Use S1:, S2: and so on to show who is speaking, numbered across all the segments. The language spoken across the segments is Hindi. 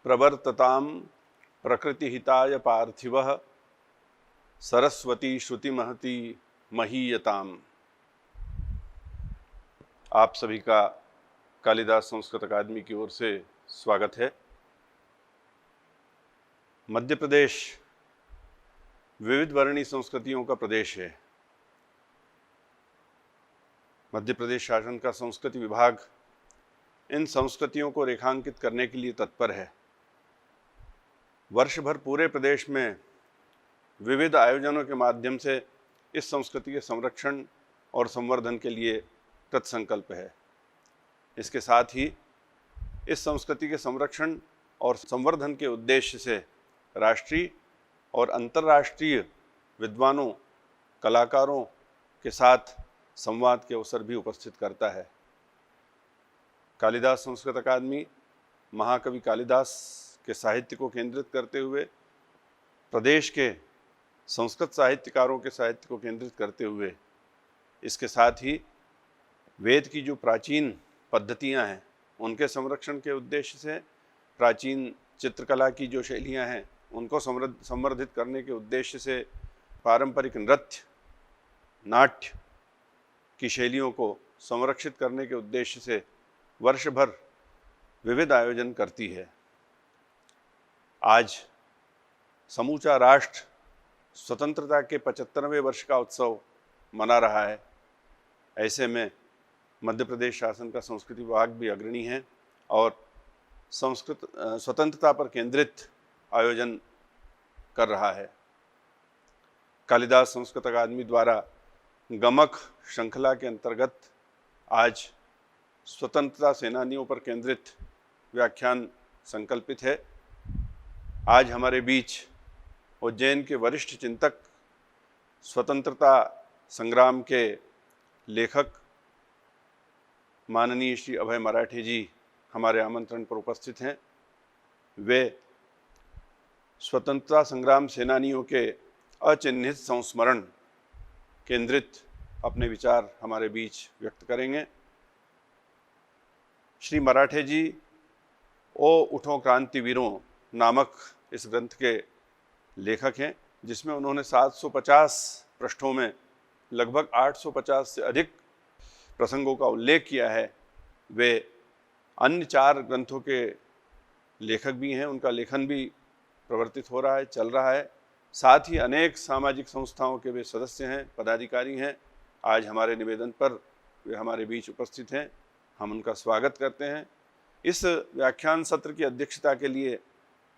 S1: प्रवर्तताम प्रकृतिहिताय पार्थिवः सरस्वती श्रुतिमहती महीयताम। आप सभी का कालिदास संस्कृत अकादमी की ओर से स्वागत है। मध्य प्रदेश विविध वर्णी संस्कृतियों का प्रदेश है। मध्य प्रदेश शासन का संस्कृति विभाग इन संस्कृतियों को रेखांकित करने के लिए तत्पर है। वर्ष भर पूरे प्रदेश में विविध आयोजनों के माध्यम से इस संस्कृति के संरक्षण और संवर्धन के लिए कृतसंकल्प है। इसके साथ ही इस संस्कृति के संरक्षण और संवर्धन के उद्देश्य से राष्ट्रीय और अंतर्राष्ट्रीय विद्वानों, कलाकारों के साथ संवाद के अवसर भी उपस्थित करता है। कालिदास संस्कृत अकादमी महाकवि कालिदास के साहित्य को केंद्रित करते हुए, प्रदेश के संस्कृत साहित्यकारों के साहित्य को केंद्रित करते हुए, इसके साथ ही वेद की जो प्राचीन पद्धतियां हैं उनके संरक्षण के उद्देश्य से, प्राचीन चित्रकला की जो शैलियां हैं उनको संवर्धित करने के उद्देश्य से, पारंपरिक नृत्य, नाट्य की शैलियों को संरक्षित करने के उद्देश्य से वर्ष भर विविध आयोजन करती है। आज समूचा राष्ट्र स्वतंत्रता के 75वें वर्ष का उत्सव मना रहा है। ऐसे में मध्य प्रदेश शासन का संस्कृति विभाग भी अग्रणी है और स्वतंत्रता पर केंद्रित आयोजन कर रहा है। कालिदास संस्कृत अकादमी द्वारा गमक श्रृंखला के अंतर्गत आज स्वतंत्रता सेनानियों पर केंद्रित व्याख्यान संकल्पित है। आज हमारे बीच उज्जैन के वरिष्ठ चिंतक, स्वतंत्रता संग्राम के लेखक माननीय श्री अभय मराठे जी हमारे आमंत्रण पर उपस्थित हैं। वे स्वतंत्रता संग्राम सेनानियों के अचिह्नित संस्मरण केंद्रित अपने विचार हमारे बीच व्यक्त करेंगे। श्री मराठे जी ओ उठो क्रांतिवीरों नामक इस ग्रंथ के लेखक हैं, जिसमें उन्होंने 750 पृष्ठों में लगभग 850 से अधिक प्रसंगों का उल्लेख किया है। वे अन्य 4 ग्रंथों के लेखक भी हैं, उनका लेखन भी प्रवर्तित हो रहा है, चल रहा है। साथ ही अनेक सामाजिक संस्थाओं के वे सदस्य हैं, पदाधिकारी हैं। आज हमारे निवेदन पर वे हमारे बीच उपस्थित हैं, हम उनका स्वागत करते हैं। इस व्याख्यान सत्र की अध्यक्षता के लिए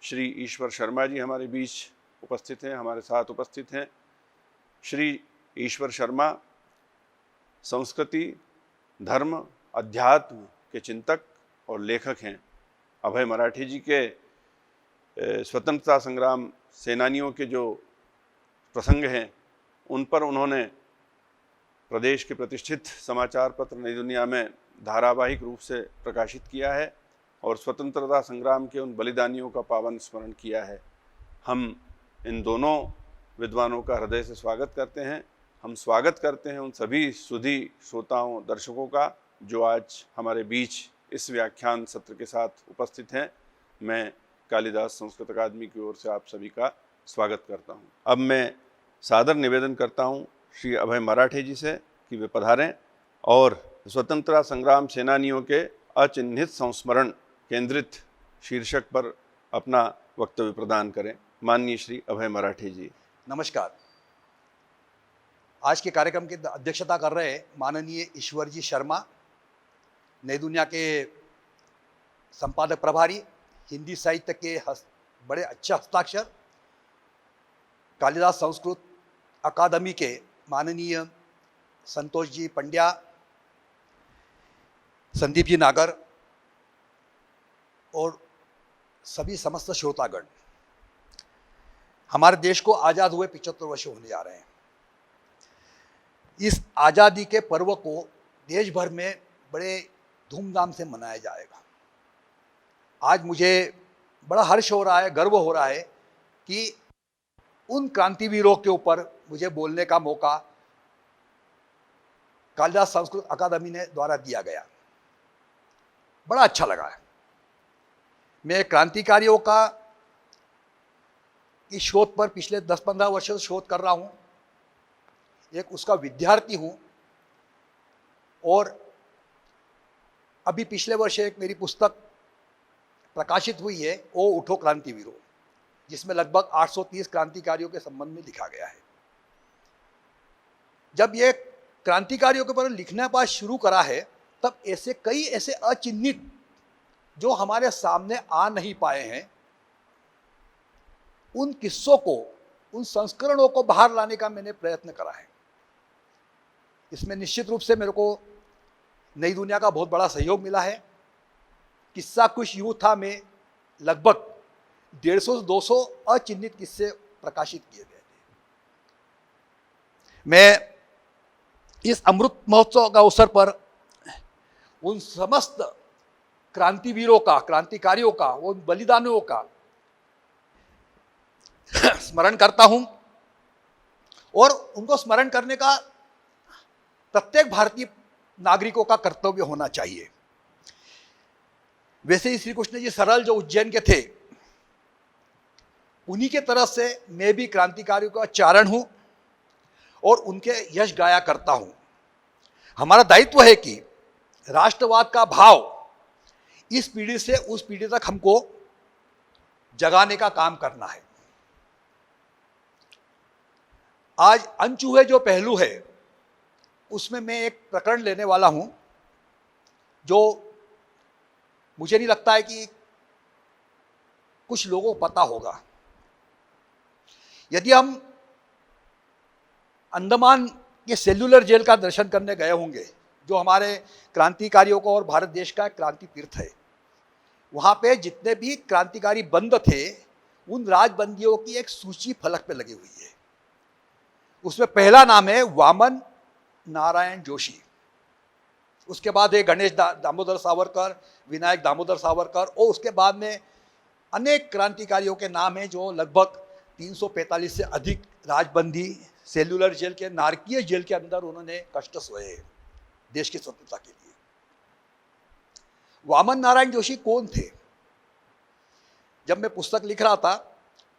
S1: श्री ईश्वर शर्मा जी हमारे बीच उपस्थित हैं, हमारे साथ उपस्थित हैं। श्री ईश्वर शर्मा संस्कृति, धर्म, अध्यात्म के चिंतक और लेखक हैं। अभय मराठे जी के स्वतंत्रता संग्राम सेनानियों के जो प्रसंग हैं उन पर उन्होंने प्रदेश के प्रतिष्ठित समाचार पत्र नई दुनिया में धारावाहिक रूप से प्रकाशित किया है और स्वतंत्रता संग्राम के उन बलिदानियों का पावन स्मरण किया है। हम इन दोनों विद्वानों का हृदय से स्वागत करते हैं। हम स्वागत करते हैं उन सभी सुधी श्रोताओं, दर्शकों का जो आज हमारे बीच इस व्याख्यान सत्र के साथ उपस्थित हैं। मैं कालिदास संस्कृत अकादमी की ओर से आप सभी का स्वागत करता हूं। अब मैं सादर निवेदन करता हूं श्री अभय मराठे जी से कि वे पधारें और स्वतंत्रता संग्राम सेनानियों के अचिह्नित संस्मरण केंद्रित शीर्षक पर अपना वक्तव्य प्रदान करें। माननीय श्री अभय मराठे जी।
S2: नमस्कार। आज के कार्यक्रम की अध्यक्षता कर रहे माननीय ईश्वर जी शर्मा, नई दुनिया के संपादक प्रभारी, हिंदी साहित्य के बड़े अच्छे हस्ताक्षर, कालिदास संस्कृत अकादमी के माननीय संतोष जी पंड्या, संदीप जी नागर और सभी समस्त श्रोतागण। हमारे देश को आज़ाद हुए 75 वर्ष होने जा रहे हैं। इस आज़ादी के पर्व को देश भर में बड़े धूमधाम से मनाया जाएगा। आज मुझे बड़ा हर्ष हो रहा है, गर्व हो रहा है कि उन क्रांतिवीरों के ऊपर मुझे बोलने का मौका कालिदास संस्कृत अकादमी ने द्वारा दिया गया। बड़ा अच्छा लगा है। मैं क्रांतिकारियों का इस शोध पर पिछले 10-15 वर्षों से शोध कर रहा हूँ, एक उसका विद्यार्थी हूँ। और अभी पिछले वर्ष एक मेरी पुस्तक प्रकाशित हुई है, ओ उठो क्रांतिवीरों, जिसमें लगभग 830 क्रांतिकारियों के संबंध में लिखा गया है। जब ये क्रांतिकारियों के बारे में लिखना पास शुरू करा है, तब कई ऐसे अचिन्हित जो हमारे सामने आ नहीं पाए हैं, उन किस्सों को, उन संस्करणों को बाहर लाने का मैंने प्रयत्न करा है। इसमें निश्चित रूप से मेरे को नई दुनिया का बहुत बड़ा सहयोग मिला है। किस्सा कुछ यूं था, में लगभग 150 से 200 अचिन्हित किस्से प्रकाशित किए गए थे। मैं इस अमृत महोत्सव का अवसर पर उन समस्त क्रांतिवीरों का, क्रांतिकारियों का, उन बलिदानियों का स्मरण करता हूं, और उनको स्मरण करने का प्रत्येक भारतीय नागरिकों का कर्तव्य होना चाहिए। वैसे ही श्री कृष्ण जी सरल जो उज्जैन के थे, उन्हीं के तरफ से मैं भी क्रांतिकारियों का चारण हूं और उनके यश गाया करता हूं। हमारा दायित्व है कि राष्ट्रवाद का भाव इस पीढ़ी से उस पीढ़ी तक हमको जगाने का काम करना है। आज अनछुए जो पहलू है, उसमें मैं एक प्रकरण लेने वाला हूं, जो मुझे नहीं लगता है कि कुछ लोगों को पता होगा। यदि हम अंडमान के सेल्युलर जेल का दर्शन करने गए होंगे, जो हमारे क्रांतिकारियों को और भारत देश का क्रांति तीर्थ है, वहाँ पे जितने भी क्रांतिकारी बंद थे, उन राजबंदियों की एक सूची फलक पे लगी हुई है। उसमें पहला नाम है वामन नारायण जोशी। उसके बाद है गणेश दामोदर सावरकर, विनायक दामोदर सावरकर, और उसके बाद में अनेक क्रांतिकारियों के नाम हैं जो लगभग 345 से अधिक राजबंदी सेल्युलर जेल के, नारकीय जेल के अंदर उन्होंने कष्ट सहे देश की स्वतंत्रता के लिए। वामन नारायण जोशी कौन थे? जब मैं पुस्तक लिख रहा था,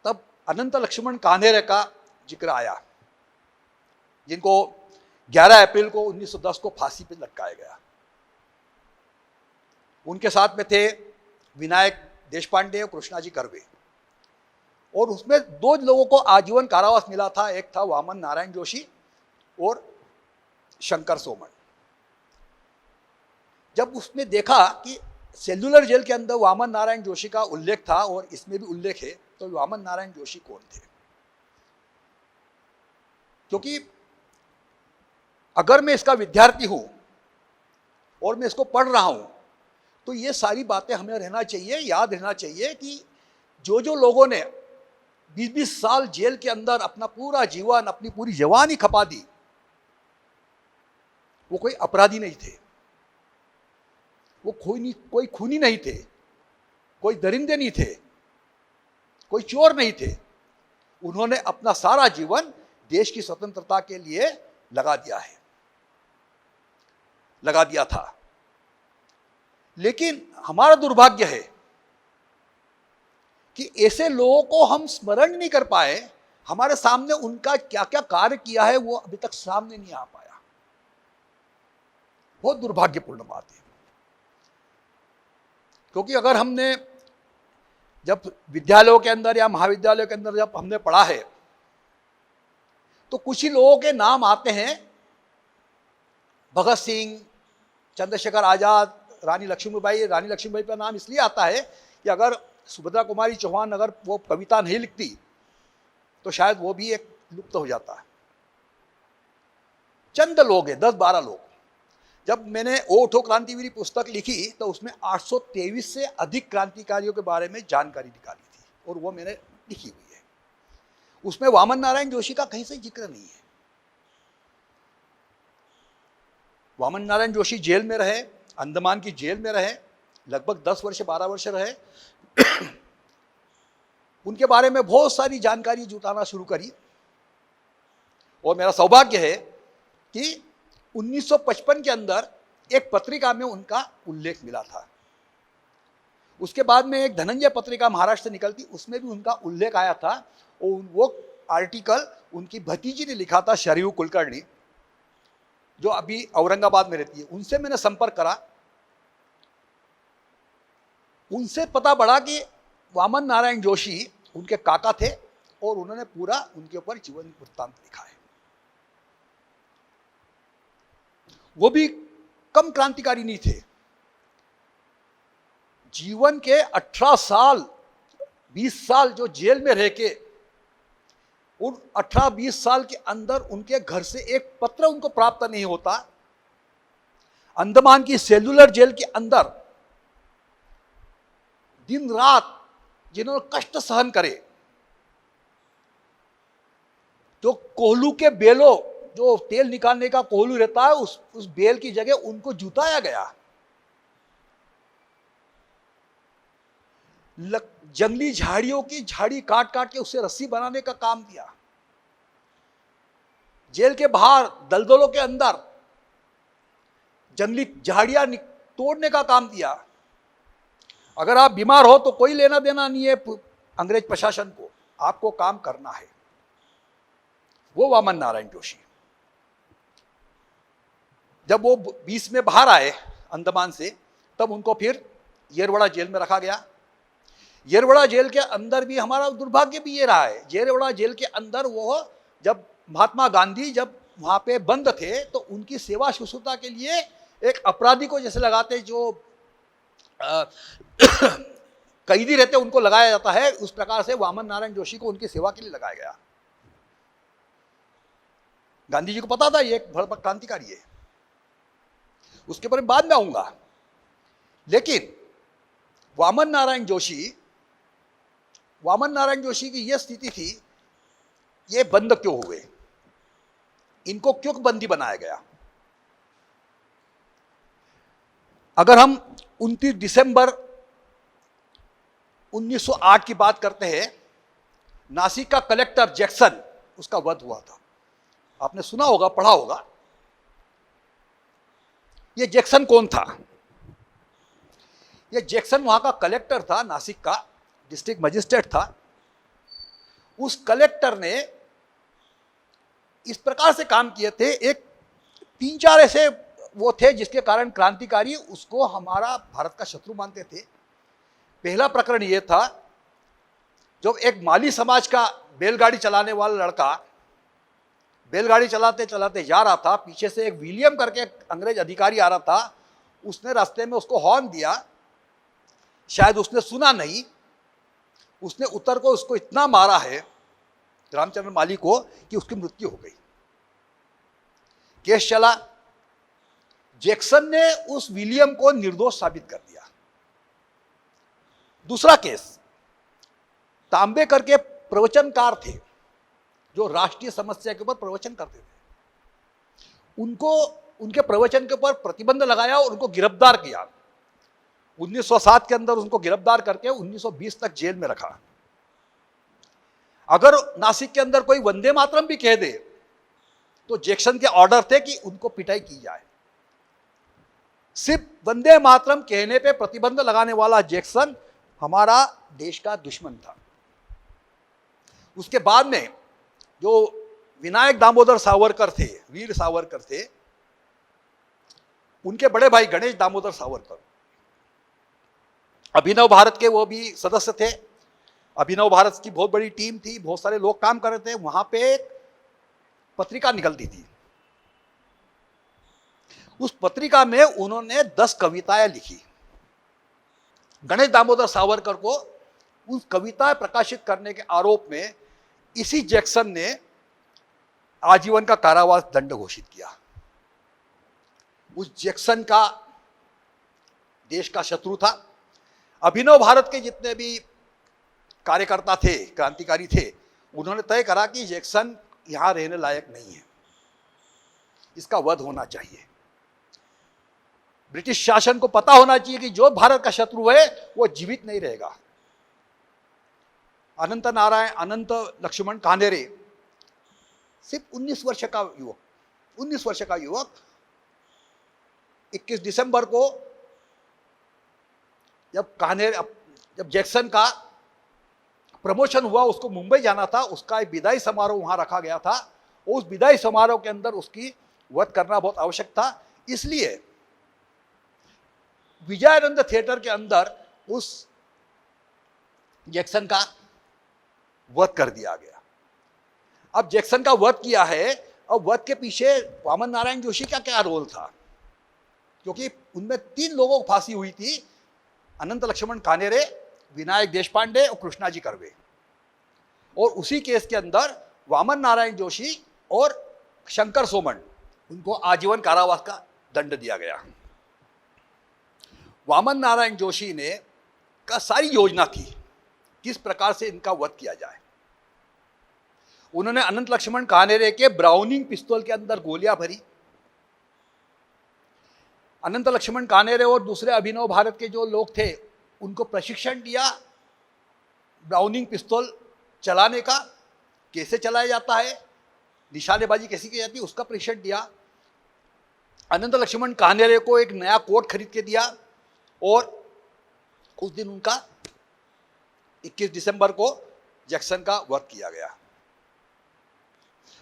S2: तब अनंत लक्ष्मण कान्हेरे का जिक्र आया, जिनको 11 अप्रैल को 1910 को फांसी पर लटकाया गया। उनके साथ में थे विनायक देशपांडे और कृष्णाजी कर्वे, और उसमें 2 लोगों को आजीवन कारावास मिला था। एक था वामन नारायण जोशी और शंकर सोमन। जब उसने देखा कि सेल्युलर जेल के अंदर वामन नारायण जोशी का उल्लेख था और इसमें भी उल्लेख है, तो वामन नारायण जोशी कौन थे? क्योंकि अगर मैं इसका विद्यार्थी हूं और मैं इसको पढ़ रहा हूं, तो ये सारी बातें हमें रहना चाहिए, याद रहना चाहिए कि जो जो लोगों ने 20-20 साल जेल के अंदर अपना पूरा जीवन, अपनी पूरी जवानी खपा दी, वो कोई अपराधी नहीं थे, वो कोई खूनी नहीं थे, कोई दरिंदे नहीं थे, कोई चोर नहीं थे। उन्होंने अपना सारा जीवन देश की स्वतंत्रता के लिए लगा दिया था। लेकिन हमारा दुर्भाग्य है कि ऐसे लोगों को हम स्मरण नहीं कर पाए। हमारे सामने उनका क्या क्या कार्य किया है, वो अभी तक सामने नहीं आ पाया। बहुत दुर्भाग्यपूर्ण बात है, क्योंकि अगर हमने जब विद्यालयों के अंदर या महाविद्यालयों के अंदर जब हमने पढ़ा है, तो कुछ ही लोगों के नाम आते हैं, भगत सिंह, चंद्रशेखर आजाद, रानी लक्ष्मीबाई का नाम इसलिए आता है कि अगर सुभद्रा कुमारी चौहान अगर वो कविता नहीं लिखती, तो शायद वो भी एक लुप्त हो जाता। चंद लोग हैं, 10-12 लोग। जब मैंने ओ उठो क्रांतिवीर पुस्तक लिखी, तो उसमें 823 से अधिक क्रांतिकारियों के बारे में जानकारी निकाली थी, और वो मैंने लिखी हुई है। उसमें वामन नारायण जोशी का कहीं से जिक्र नहीं है। वामन नारायण जोशी जेल में रहे, अंडमान की जेल में रहे, लगभग 10 वर्ष 12 वर्ष रहे। उनके बारे में बहुत सारी जानकारी जुटाना शुरू करी, और मेरा सौभाग्य है कि 1955 के अंदर एक पत्रिका में उनका उल्लेख मिला था। उसके बाद में एक धनंजय पत्रिका महाराष्ट्र से निकलती, उसमें भी उनका उल्लेख आया था। और वो आर्टिकल उनकी भतीजी ने लिखा था, शरयू कुलकर्णी, जो अभी औरंगाबाद में रहती है। उनसे मैंने संपर्क करा, उनसे पता पड़ा कि वामन नारायण जोशी उनके काका थे और उन्होंने पूरा उनके ऊपर जीवन वृत्तांत लिखा है। वो भी कम क्रांतिकारी नहीं थे। जीवन के 18 साल 20 साल जो जेल में रह के, उन 18-20 साल के अंदर उनके घर से एक पत्र उनको प्राप्त नहीं होता। अंडमान की सेलुलर जेल के अंदर दिन रात जिन्होंने कष्ट सहन करे, जो कोहलू के बेलों, जो तेल निकालने का कोहलू रहता है, उस बेल की जगह उनको जुटाया गया। जंगली झाड़ियों की झाड़ी काट काट के उससे रस्सी बनाने का काम दिया। जेल के बाहर दलदलों के अंदर जंगली झाड़ियां तोड़ने का काम दिया। अगर आप बीमार हो तो कोई लेना देना नहीं है अंग्रेज प्रशासन को, आपको काम करना है। वो वामन नारायण जोशी, जब वो 20 में बाहर आए अंडमान से, तब उनको फिर येरवड़ा जेल में रखा गया। येरवड़ा जेल के अंदर भी हमारा दुर्भाग्य भी ये रहा है, येरवड़ा जेल के अंदर वो जब महात्मा गांधी जब वहां पे बंद थे, तो उनकी सेवा शुश्रूषा के लिए एक अपराधी को जैसे लगाते, जो कैदी रहते उनको लगाया जाता है, उस प्रकार से वामन नारायण जोशी को उनकी सेवा के लिए लगाया गया। गांधी जी को पता था ये एक बड़ा क्रांतिकारी है, उसके ऊपर बाद में आऊंगा। लेकिन वामन नारायण जोशी की यह स्थिति थी, ये बंद क्यों हुए, इनको क्यों बंदी बनाया गया। अगर हम 29 दिसंबर 1908 की बात करते हैं, नासिक का कलेक्टर जैक्सन, उसका वध हुआ था। आपने सुना होगा, पढ़ा होगा। ये जैक्सन कौन था? ये जैक्सन वहां का कलेक्टर था, नासिक का डिस्ट्रिक्ट मजिस्ट्रेट था। उस कलेक्टर ने इस प्रकार से काम किए थे, एक 3-4 ऐसे वो थे जिसके कारण क्रांतिकारी उसको हमारा भारत का शत्रु मानते थे। पहला प्रकरण ये था, जब एक माली समाज का बैलगाड़ी चलाने वाला लड़का बैलगाड़ी चलाते चलाते जा रहा था, पीछे से एक विलियम करके अंग्रेज अधिकारी आ रहा था, उसने रास्ते में उसको हॉर्न दिया, शायद उसने सुना नहीं, उसने उतर को उसको इतना मारा है रामचंद्र माली को कि उसकी मृत्यु हो गई। केस चला, जैक्सन ने उस विलियम को निर्दोष साबित कर दिया। दूसरा केस, तांबे करके प्रवचनकार थे जो राष्ट्रीय समस्या के ऊपर प्रवचन करते थे, उनको उनके प्रवचन के ऊपर प्रतिबंध लगाया और उनको गिरफ्तार किया। 1907 के अंदर उनको गिरफ्तार करके 1920 तक जेल में रखा। अगर नासिक के अंदर कोई वंदे मातरम भी कह दे तो जैक्सन के ऑर्डर थे कि उनको पिटाई की जाए। सिर्फ वंदे मातरम कहने पे प्रतिबंध लगाने वाला जैक्सन हमारा देश का दुश्मन था। उसके बाद में जो विनायक दामोदर सावरकर थे, वीर सावरकर थे, उनके बड़े भाई गणेश दामोदर सावरकर अभिनव भारत के वो भी सदस्य थे। अभिनव भारत की बहुत बड़ी टीम थी, बहुत सारे लोग काम कर रहे थे। वहां पे एक पत्रिका निकलती थी, उस पत्रिका में उन्होंने 10 कविताएं लिखी। गणेश दामोदर सावरकर को उस कविताएं प्रकाशित करने के आरोप में इसी जैक्सन ने आजीवन का कारावास दंड घोषित किया। उस जैक्सन का देश का शत्रु था। अभिनव भारत के जितने भी कार्यकर्ता थे, क्रांतिकारी थे, उन्होंने तय करा कि जैक्सन यहां रहने लायक नहीं है, इसका वध होना चाहिए। ब्रिटिश शासन को पता होना चाहिए कि जो भारत का शत्रु है वो जीवित नहीं रहेगा। अनंत लक्ष्मण कान्हेरे, सिर्फ 19 वर्ष का युवक 21 दिसंबर को जब जैक्सन का प्रमोशन हुआ, उसको मुंबई जाना था, उसका एक विदाई समारोह वहां रखा गया था। उस विदाई समारोह के अंदर उसकी वध करना बहुत आवश्यक था, इसलिए विजयानंद थिएटर के अंदर उस जैक्सन का वध कर दिया गया। अब जैक्सन का वध किया है, अब वध के पीछे वामन नारायण जोशी का क्या रोल था? क्योंकि उनमें 3 लोगों को फांसी हुई थी, अनंत लक्ष्मण कानेरे, विनायक देशपांडे और कृष्णाजी कर्वे। और उसी केस के अंदर वामन नारायण जोशी और शंकर सोमन, उनको आजीवन कारावास का दंड दिया गया। वामन नारायण जोशी ने का सारी योजना थी किस प्रकार से इनका वध किया जाए। उन्होंने अनंत लक्ष्मण कानेरे के ब्राउनिंग पिस्तौल के अंदर गोलियां भरी। अनंत लक्ष्मण कानेरे और दूसरे अभिनव भारत के जो लोग थे, उनको प्रशिक्षण दिया ब्राउनिंग पिस्तौल चलाने का, कैसे चलाया जाता है, निशानेबाजी कैसी की जाती है, उसका प्रशिक्षण दिया। अनंत लक्ष्मण कानेरे को एक नया कोट खरीद के दिया और उस दिन उनका 21 दिसंबर को जैक्सन का वध किया गया।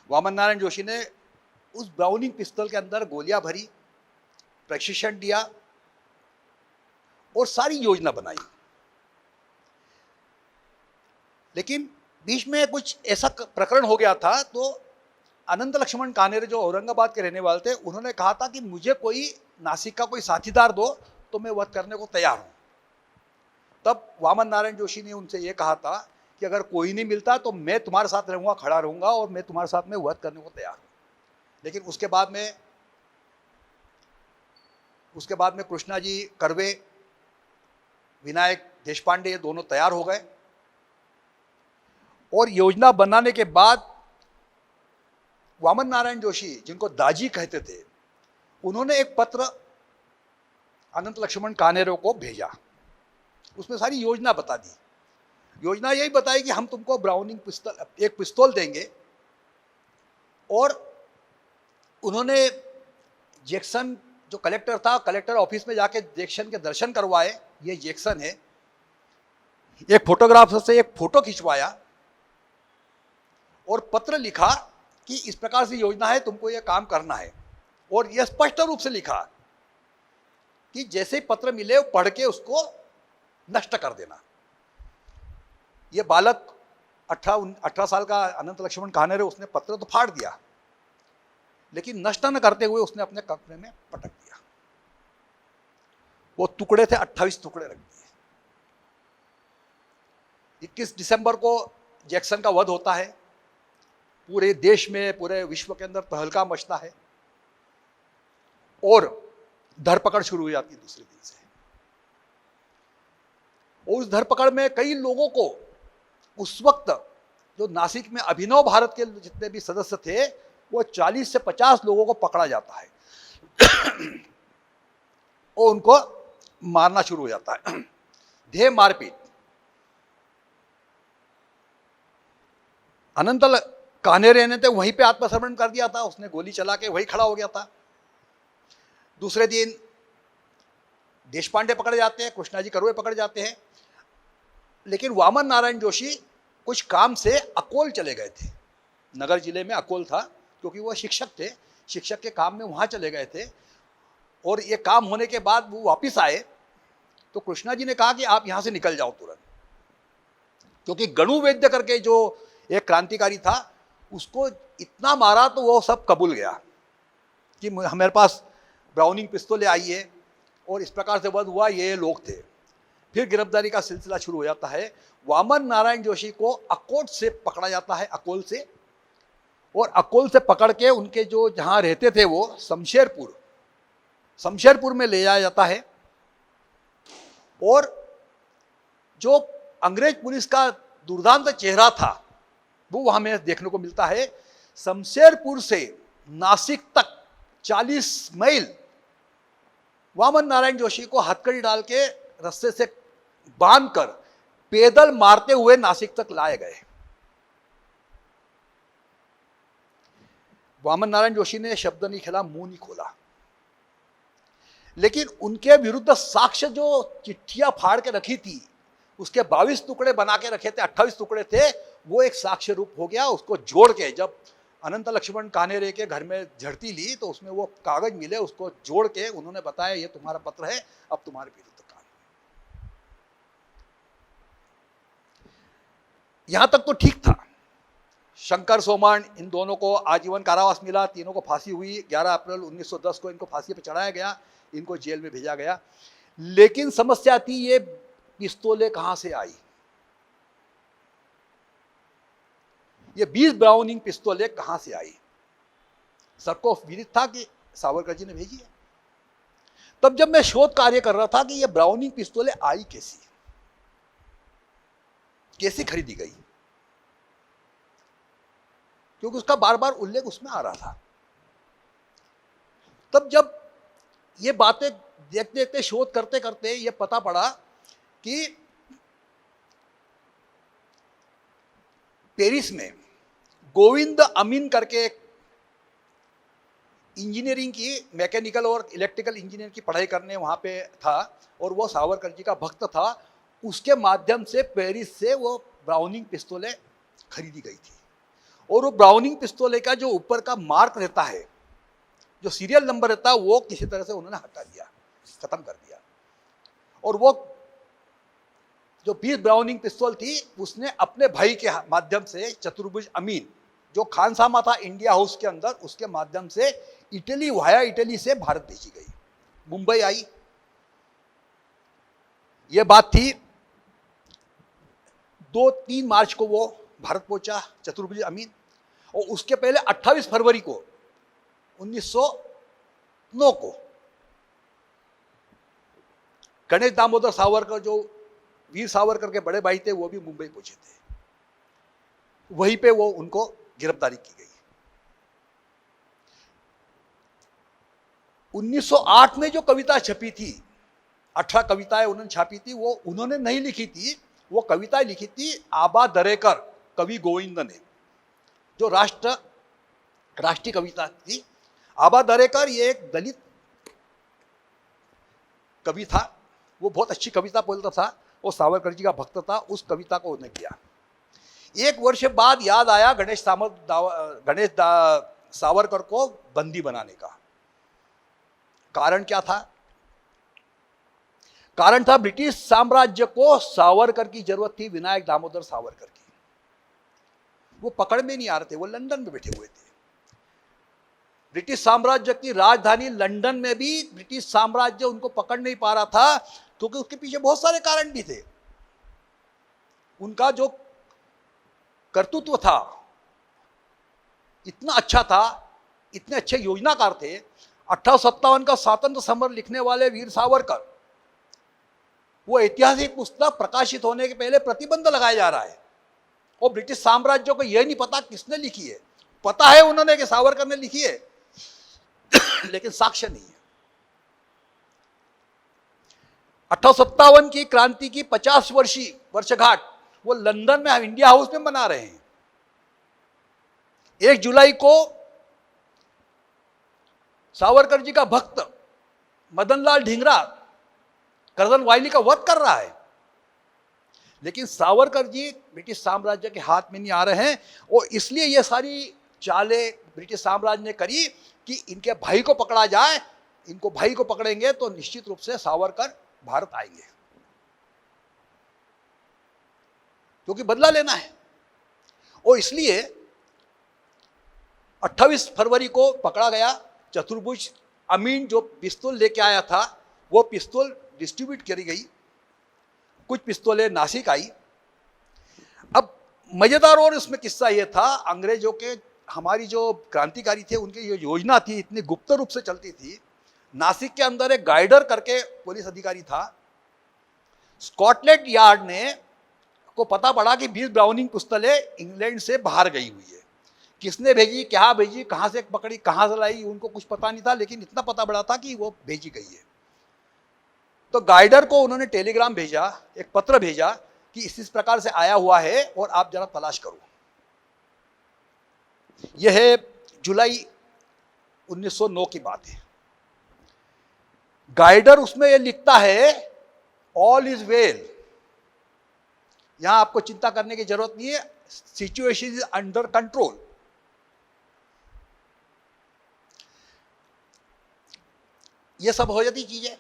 S2: वामन नारायण जोशी ने उस ब्राउनिंग पिस्तौल के अंदर गोलियां भरी, प्रशिक्षण दिया और सारी योजना बनाई। लेकिन बीच में कुछ ऐसा प्रकरण हो गया था, तो अनंत लक्ष्मण कानेरे जो औरंगाबाद के रहने वाले थे, उन्होंने कहा था कि मुझे कोई नासिक का कोई साथीदार दो तो मैं वध करने को तैयार हूं। तब वामन नारायण जोशी ने उनसे यह कहा था कि अगर कोई नहीं मिलता तो मैं तुम्हारे साथ रहूंगा, खड़ा रहूंगा और मैं तुम्हारे साथ में वध करने को तैयार हूं। लेकिन उसके बाद में कृष्णा जी कर्वे, विनायक देशपांडे, ये दोनों तैयार हो गए और योजना बनाने के बाद वामन नारायण जोशी, जिनको दाजी कहते थे, उन्होंने एक पत्र अनंत लक्ष्मण कानेरे को भेजा। उसमें सारी योजना बता दी। योजना यही बताई कि हम तुमको ब्राउनिंग एक पिस्तौल देंगे, और उन्होंने जैक्सन जो कलेक्टर था, कलेक्टर ऑफिस में जाके जैक्सन के दर्शन करवाए, ये जैक्सन है। एक फोटोग्राफर से एक फोटो खिंचवाया और पत्र लिखा कि इस प्रकार से योजना है, तुमको यह काम करना है। और यह स्पष्ट रूप से लिखा कि जैसे पत्र मिले पढ़ के उसको नष्ट कर देना। यह बालक 18 साल का अनंत लक्ष्मण कानेरे, उसने पत्र तो फाड़ दिया, लेकिन नष्ट न करते हुए उसने अपने कपड़े में पटक दिया। वो टुकड़े थे, 28 टुकड़े रख दिए। 21 दिसंबर को जैक्सन का वध होता है। पूरे देश में, पूरे विश्व के अंदर तहलका मचता है और धरपकड़ शुरू हो जाती है दूसरे दिन से। और उस धरपकड़ में कई लोगों को, उस वक्त जो नासिक में अभिनव भारत के जितने भी सदस्य थे, वो 40 से 50 लोगों को पकड़ा जाता है और उनको मारना शुरू हो जाता है। ढेर मारपीट। अनंत कानेरे ने तो वहीं पे आत्मसमर्पण कर दिया था, उसने गोली चला के वहीं खड़ा हो गया था। दूसरे दिन देशपांडे पकड़े जाते हैं, कृष्णाजी कर्वे पकड़े जाते हैं। लेकिन वामन नारायण जोशी कुछ काम से अकोल चले गए थे। नगर जिले में अकोल था, क्योंकि वो शिक्षक थे, शिक्षक के काम में वहाँ चले गए थे। और ये काम होने के बाद वो वापस आए तो कृष्णा जी ने कहा कि आप यहाँ से निकल जाओ तुरंत, क्योंकि गणु वैद्य करके जो एक क्रांतिकारी था, उसको इतना मारा तो वो सब कबूल गया कि हमारे पास ब्राउनिंग पिस्तौलें आई है और इस प्रकार से वध हुआ, ये लोग थे। फिर गिरफ्तारी का सिलसिला शुरू हो जाता है। वामन नारायण जोशी को अकोट से पकड़ा जाता है, अकोल से, और अकोल से पकड़ के उनके जो जहाँ रहते थे वो शमशेरपुर में ले जाया जाता है। और जो अंग्रेज पुलिस का दुर्दांत चेहरा था वो वहाँ में देखने को मिलता है। शमशेरपुर से नासिक तक 40 मील वामन नारायण जोशी को हथकड़ी डाल के रस्ते से बांधकर पैदल मारते हुए नासिक तक लाए गए। वामन नारायण जोशी ने शब्द नहीं खेला, मुंह नहीं खोला। लेकिन उनके विरुद्ध साक्ष्य जो चिट्ठियां फाड़ के रखी थी, उसके 22 टुकड़े बना के रखे थे, 28 टुकड़े थे, वो एक साक्ष्य रूप हो गया। उसको जोड़ के जब अनंत लक्ष्मण कान्हेरे के घर में झड़ती ली तो उसमें वो कागज मिले, उसको जोड़ के उन्होंने बताया ये तुम्हारा पत्र है, अब तुम्हारे विरुद्ध काम। यहां तक तो ठीक था। शंकर सोमन इन दोनों को आजीवन कारावास मिला, तीनों को फांसी हुई। 11 अप्रैल 1910 को इनको फांसी पर चढ़ाया गया, इनको जेल में भेजा गया। लेकिन समस्या थी ये पिस्तौलें कहां से आई। ये 20 ब्राउनिंग पिस्तौलें कहां से आई, सबको विदित था कि सावरकर जी ने भेजी है। तब जब मैं शोध कार्य कर रहा था कि ये ब्राउनिंग पिस्तौलें आई कैसी, कैसे खरीदी गई, क्योंकि उसका बार बार उल्लेख उसमें आ रहा था। तब जब ये बातें देखते देखते शोध करते करते ये पता पड़ा कि पेरिस में गोविंद अमीन करके एक इंजीनियरिंग की, मैकेनिकल और इलेक्ट्रिकल इंजीनियर की पढ़ाई करने वहाँ पे था, और वो सावरकर जी का भक्त था। उसके माध्यम से पेरिस से वो ब्राउनिंग पिस्तौलें खरीदी गई थी। और वो ब्राउनिंग पिस्तौलें का जो ऊपर का मार्क रहता है, जो सीरियल नंबर रहता है, वो किसी तरह से उन्होंने हटा दिया, खत्म कर दिया। और वो जो 20 ब्राउनिंग पिस्तौल थी, उसने अपने भाई के माध्यम से, चतुर्भुज अमीन जो खानसामा था इंडिया हाउस के अंदर, उसके माध्यम से इटली, वाया इटली से भारत भेजी गई, मुंबई आई। ये बात थी 2-3 मार्च को वो भारत पहुंचा चतुर्भुज अमीन, और उसके पहले 28 फरवरी को 1909 को गणेश दामोदर सावरकर, जो वीर सावरकर के बड़े भाई थे, वो भी मुंबई पहुंचे थे। वहीं पे वो उनको गिरफ्तारी की गई। 1908 में जो कविता छपी थी, 18 कविताएं उन्होंने छापी थी, वो उन्होंने नहीं लिखी थी, वो कविताएं लिखी थी आबा दरेकर, कवि गोविंद ने, जो राष्ट्रीय कविता थी। आबा दरेकर ये एक दलित कवि था, वो बहुत अच्छी कविता बोलता था, वो सावरकर जी का भक्त था। उस कविता को उन्होंने किया। एक वर्ष बाद याद आया गणेश सावरकर को बंदी बनाने का। कारण क्या था? कारण था ब्रिटिश साम्राज्य को सावरकर की जरूरत थी, विनायक दामोदर सावरकर की। वो पकड़ में नहीं आ रहे थे, वो लंदन में बैठे हुए थे। ब्रिटिश साम्राज्य की राजधानी लंदन में भी ब्रिटिश साम्राज्य उनको पकड़ नहीं पा रहा था, क्योंकि उसके पीछे बहुत सारे कारण भी थे। उनका जो कर्तृत्व था इतना अच्छा था, इतने अच्छे योजनाकार थे। 1857 का स्वातंत्र समर लिखने वाले वीर सावरकर, वो ऐतिहासिक पुस्तक प्रकाशित होने के पहले प्रतिबंध लगाया जा रहा है, और ब्रिटिश साम्राज्य को यह नहीं पता किसने लिखी है। पता है उन्होंने कि सावरकर ने लिखी है, लेकिन साक्ष्य नहीं है। 1857 की क्रांति की 50 वर्षगांठ वो लंदन में इंडिया हाउस में मना रहे हैं। 1 जुलाई को सावरकर जी का भक्त मदनलाल ढींगरा करजन वायली का वध कर रहा है, लेकिन सावरकर जी ब्रिटिश साम्राज्य के हाथ में नहीं आ रहे हैं। और इसलिए ये सारी चालें ब्रिटिश साम्राज्य ने करी कि इनके भाई को पकड़ा जाए। इनको भाई को पकड़ेंगे तो निश्चित रूप से सावरकर भारत आएंगे, क्योंकि बदला लेना है। और इसलिए 28 फरवरी को पकड़ा गया। चतुर्भुज अमीन जो पिस्तौल लेके आया था, वो पिस्तौल डिस्ट्रीब्यूट करी गई। कुछ पिस्तौलें नासिक आई। अब मजेदार और इसमें किस्सा ये था, अंग्रेजों के, हमारी जो क्रांतिकारी थे, उनकी जो योजना थी इतनी गुप्त रूप से चलती थी। नासिक के अंदर एक गाइडर करके पुलिस अधिकारी था। स्कॉटलैंड यार्ड ने को पता पड़ा कि 20 ब्राउनिंग पिस्तौलें इंग्लैंड से बाहर गई हुई है। किसने भेजी, क्या भेजी, कहाँ से पकड़ी, कहाँ से लाई, उनको कुछ पता नहीं था, लेकिन इतना पता पड़ा था कि वो भेजी गई है। तो गाइडर को उन्होंने टेलीग्राम भेजा, एक पत्र भेजा कि इस प्रकार से आया हुआ है और आप जरा तलाश करो। यह है जुलाई 1909 की बात है। गाइडर उसमें ये लिखता है ऑल इज वेल, यहां आपको चिंता करने की जरूरत नहीं है, सिचुएशन इज अंडर कंट्रोल। ये सब हो जाती चीजें,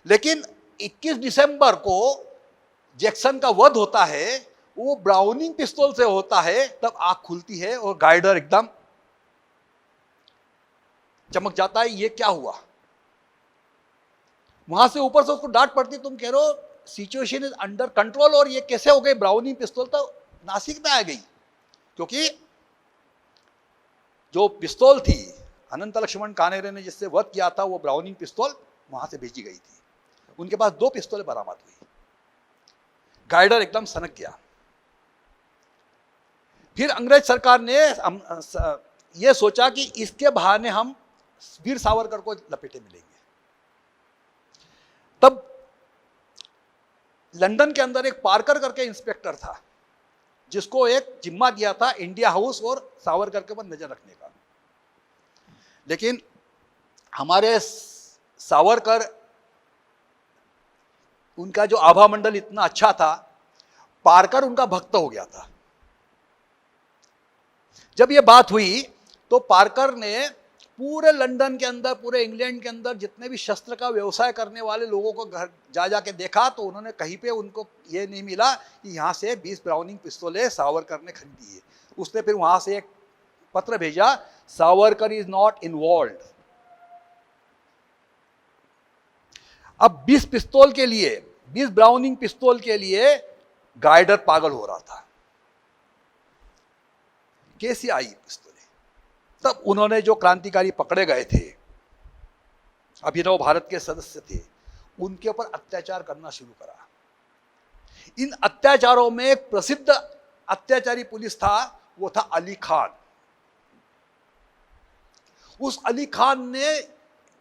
S2: लेकिन 21 दिसंबर को जैक्सन का वध होता है, वो ब्राउनिंग पिस्तौल से होता है, तब आंख खुलती है और गाइडर एकदम चमक जाता है, ये क्या हुआ। वहां से ऊपर से उसको डांट पड़ती, तुम कह रहे हो सिचुएशन इज अंडर कंट्रोल, और ये कैसे हो गई ब्राउनिंग पिस्तौल तो नासिक में आ गई, क्योंकि जो पिस्तौल थी अनंत लक्ष्मण कानेरे ने जिससे वध किया था, वो ब्राउनिंग पिस्तौल वहां से भेजी गई थी। उनके पास 2 पिस्तौलें बरामद हुई। गाइडर एकदम सनक गया। फिर अंग्रेज सरकार ने यह सोचा कि इसके बहाने हम वीर सावरकर को लपेटे मिलेंगे। तब लंदन के अंदर एक पार्कर करके इंस्पेक्टर था, जिसको एक जिम्मा दिया था इंडिया हाउस और सावरकर के ऊपर नजर रखने का। लेकिन हमारे सावरकर, उनका जो आभा मंडल इतना अच्छा था, पार्कर उनका भक्त हो गया था। जब ये बात हुई तो पार्कर ने पूरे लंदन के अंदर, पूरे इंग्लैंड के अंदर जितने भी शस्त्र का व्यवसाय करने वाले लोगों को घर जा जाके देखा, तो उन्होंने कहीं पे उनको ये नहीं मिला कि यहाँ से 20 ब्राउनिंग पिस्तौलें सावरकर ने खरीदी है। उसने फिर वहां से एक पत्र भेजा, सावरकर इज नॉट इन्वॉल्व्ड। अब 20 पिस्तौल के लिए, 20 ब्राउनिंग पिस्तौल के लिए गाइडर पागल हो रहा था। कैसे आई पिस्तौलें? तब उन्होंने जो क्रांतिकारी पकड़े गए थे, अभिनव भारत के सदस्य थे, उनके ऊपर अत्याचार करना शुरू करा। इन अत्याचारों में एक प्रसिद्ध अत्याचारी पुलिस था, वो था अली खान। उस अली खान ने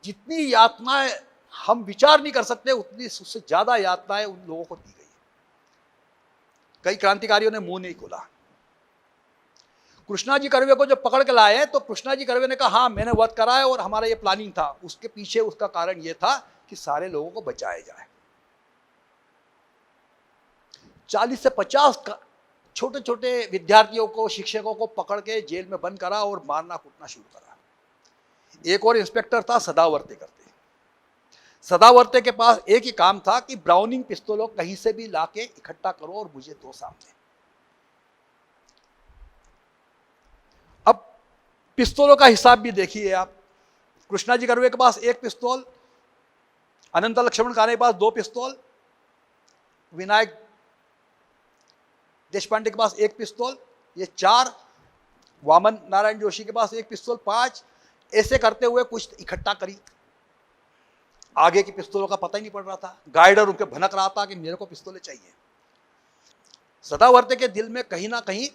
S2: जितनी यातनाएं हम विचार नहीं कर सकते, उतनी उससे ज्यादा यातनाएं उन लोगों को दी गई। कई क्रांतिकारियों ने मुंह नहीं खोला। कृष्णा जी कर्वे को जब पकड़ के लाए तो कृष्णा जी कर्वे ने कहा, हाँ मैंने वध करा है और हमारा ये प्लानिंग था। उसके पीछे उसका कारण ये था कि सारे लोगों को बचाया जाए। 40 से 50 छोटे छोटे विद्यार्थियों को, शिक्षकों को पकड़ के जेल में बंद करा और मारना कूटना शुरू करा। एक और इंस्पेक्टर था सदावर्ते करते। सदावर्ते के पास एक ही काम था कि ब्राउनिंग पिस्तौलों कहीं से भी लाके इकट्ठा करो और मुझे दो सामने। अब पिस्तौलों का हिसाब भी देखिए आप। कृष्णा जी कर्वे के पास 1 पिस्तौल, अनंत लक्ष्मण काने के पास 2 पिस्तौल, विनायक देशपांडे के पास 1 पिस्तौल, ये 4, वामन नारायण जोशी के पास 1 पिस्तौल, 5। ऐसे करते हुए कुछ इकट्ठा करी। आगे की पिस्तौलों का पता ही नहीं पड़ रहा था। गाइडर उनके भनक रहा था कि मेरे को पिस्तौलें चाहिए। सदावर्ते के दिल में कहीं ना कहीं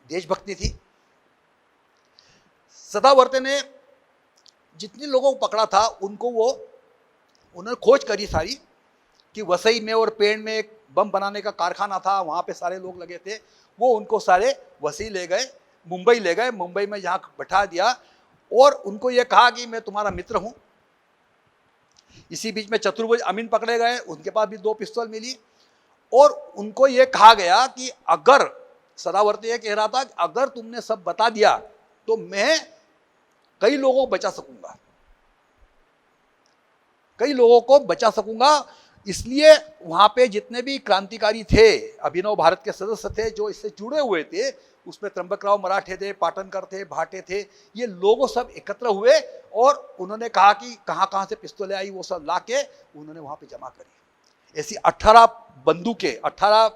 S2: देशभक्ति थी। सदावर्ते ने जितने लोगों को पकड़ा था उनको उन्होंने खोज करी सारी, कि वसई में और पेड़ में एक बम बनाने का कारखाना था, वहां पे सारे लोग लगे थे। वो उनको सारे वसई ले गए, मुंबई ले गए, मुंबई में जहां बैठा दिया और उनको ये कहा कि मैं तुम्हारा मित्र हूं। इसी बीच में चतुर्भुज अमीन पकड़े गए, उनके पास भी 2 पिस्तौल मिली और उनको ये कहा गया कि अगर, सदावर्ते ये कह रहा था कि अगर तुमने सब बता दिया तो मैं कई लोगों को बचा सकूंगा, कई लोगों को बचा सकूंगा। इसलिए वहां पे जितने भी क्रांतिकारी थे, अभिनव भारत के सदस्य थे जो इससे जुड़े हुए थे, उसमें त्र्यंबकराव मराठे थे, पाटनकर थे, भाटे थे, ये लोग सब एकत्र हुए और उन्होंने कहा कि कहां कहां से पिस्तौलें आई वो सब लाके उन्होंने वहां पे जमा करी। ऐसी 18 बंदूकें, 18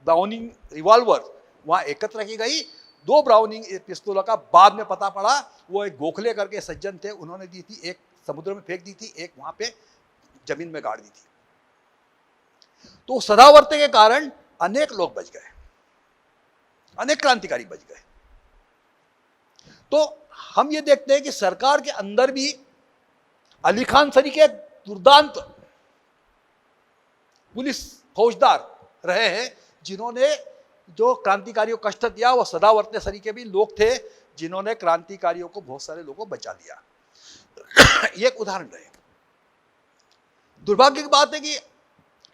S2: ब्राउनिंग रिवॉल्वर वहां एकत्र की गई। 2 ब्राउनिंग पिस्तौलों का बाद में पता पड़ा, वो एक गोखले करके सज्जन थे, उन्होंने दी थी। एक समुद्र में फेंक दी थी, एक वहां पे जमीन में गाड़ दी थी। तो सदावर्ते के कारण अनेक लोग बच गए, अनेक क्रांतिकारी बच गए। तो हम ये देखते हैं कि सरकार के अंदर भी अली खान सरी के दुर्दांत पुलिस फौजदार रहे हैं, जिन्होंने जो क्रांतिकारियों को कष्ट दिया। वो सदावर्ते सरी के भी लोग थे जिन्होंने क्रांतिकारियों को, बहुत सारे लोगों को बचा लिया। ये एक उदाहरण रहे। दुर्भाग्य की बात है कि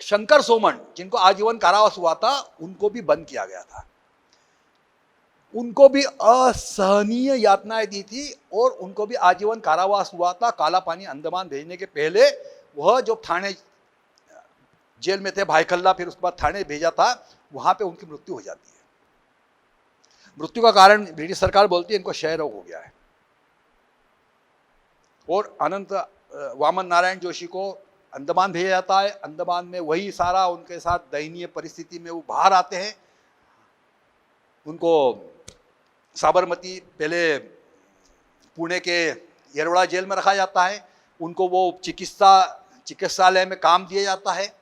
S2: शंकर सोमन, जिनको आजीवन कारावास हुआ था, उनको भी बंद किया गया था। उनको भी असहनीय यातनाएं दी थी और उनको भी आजीवन कारावास हुआ था। काला पानी अंडमान भेजने के पहले वह जो थाने जेल में थे, भाईखल्ला, फिर उसके बाद थाने भेजा था, वहां पे उनकी मृत्यु हो जाती है। मृत्यु का कारण ब्रिटिश सरकार बोलती है इनको क्षय रोग हो गया है। और अनंत वामन नारायण जोशी को अंडमान भेजा जाता है। अंडमान में वही सारा उनके साथ दयनीय परिस्थिति में वो बाहर आते हैं। उनको साबरमती, पहले पुणे के येरवड़ा जेल में रखा जाता है। उनको वो चिकित्सालय में काम दिया जाता है।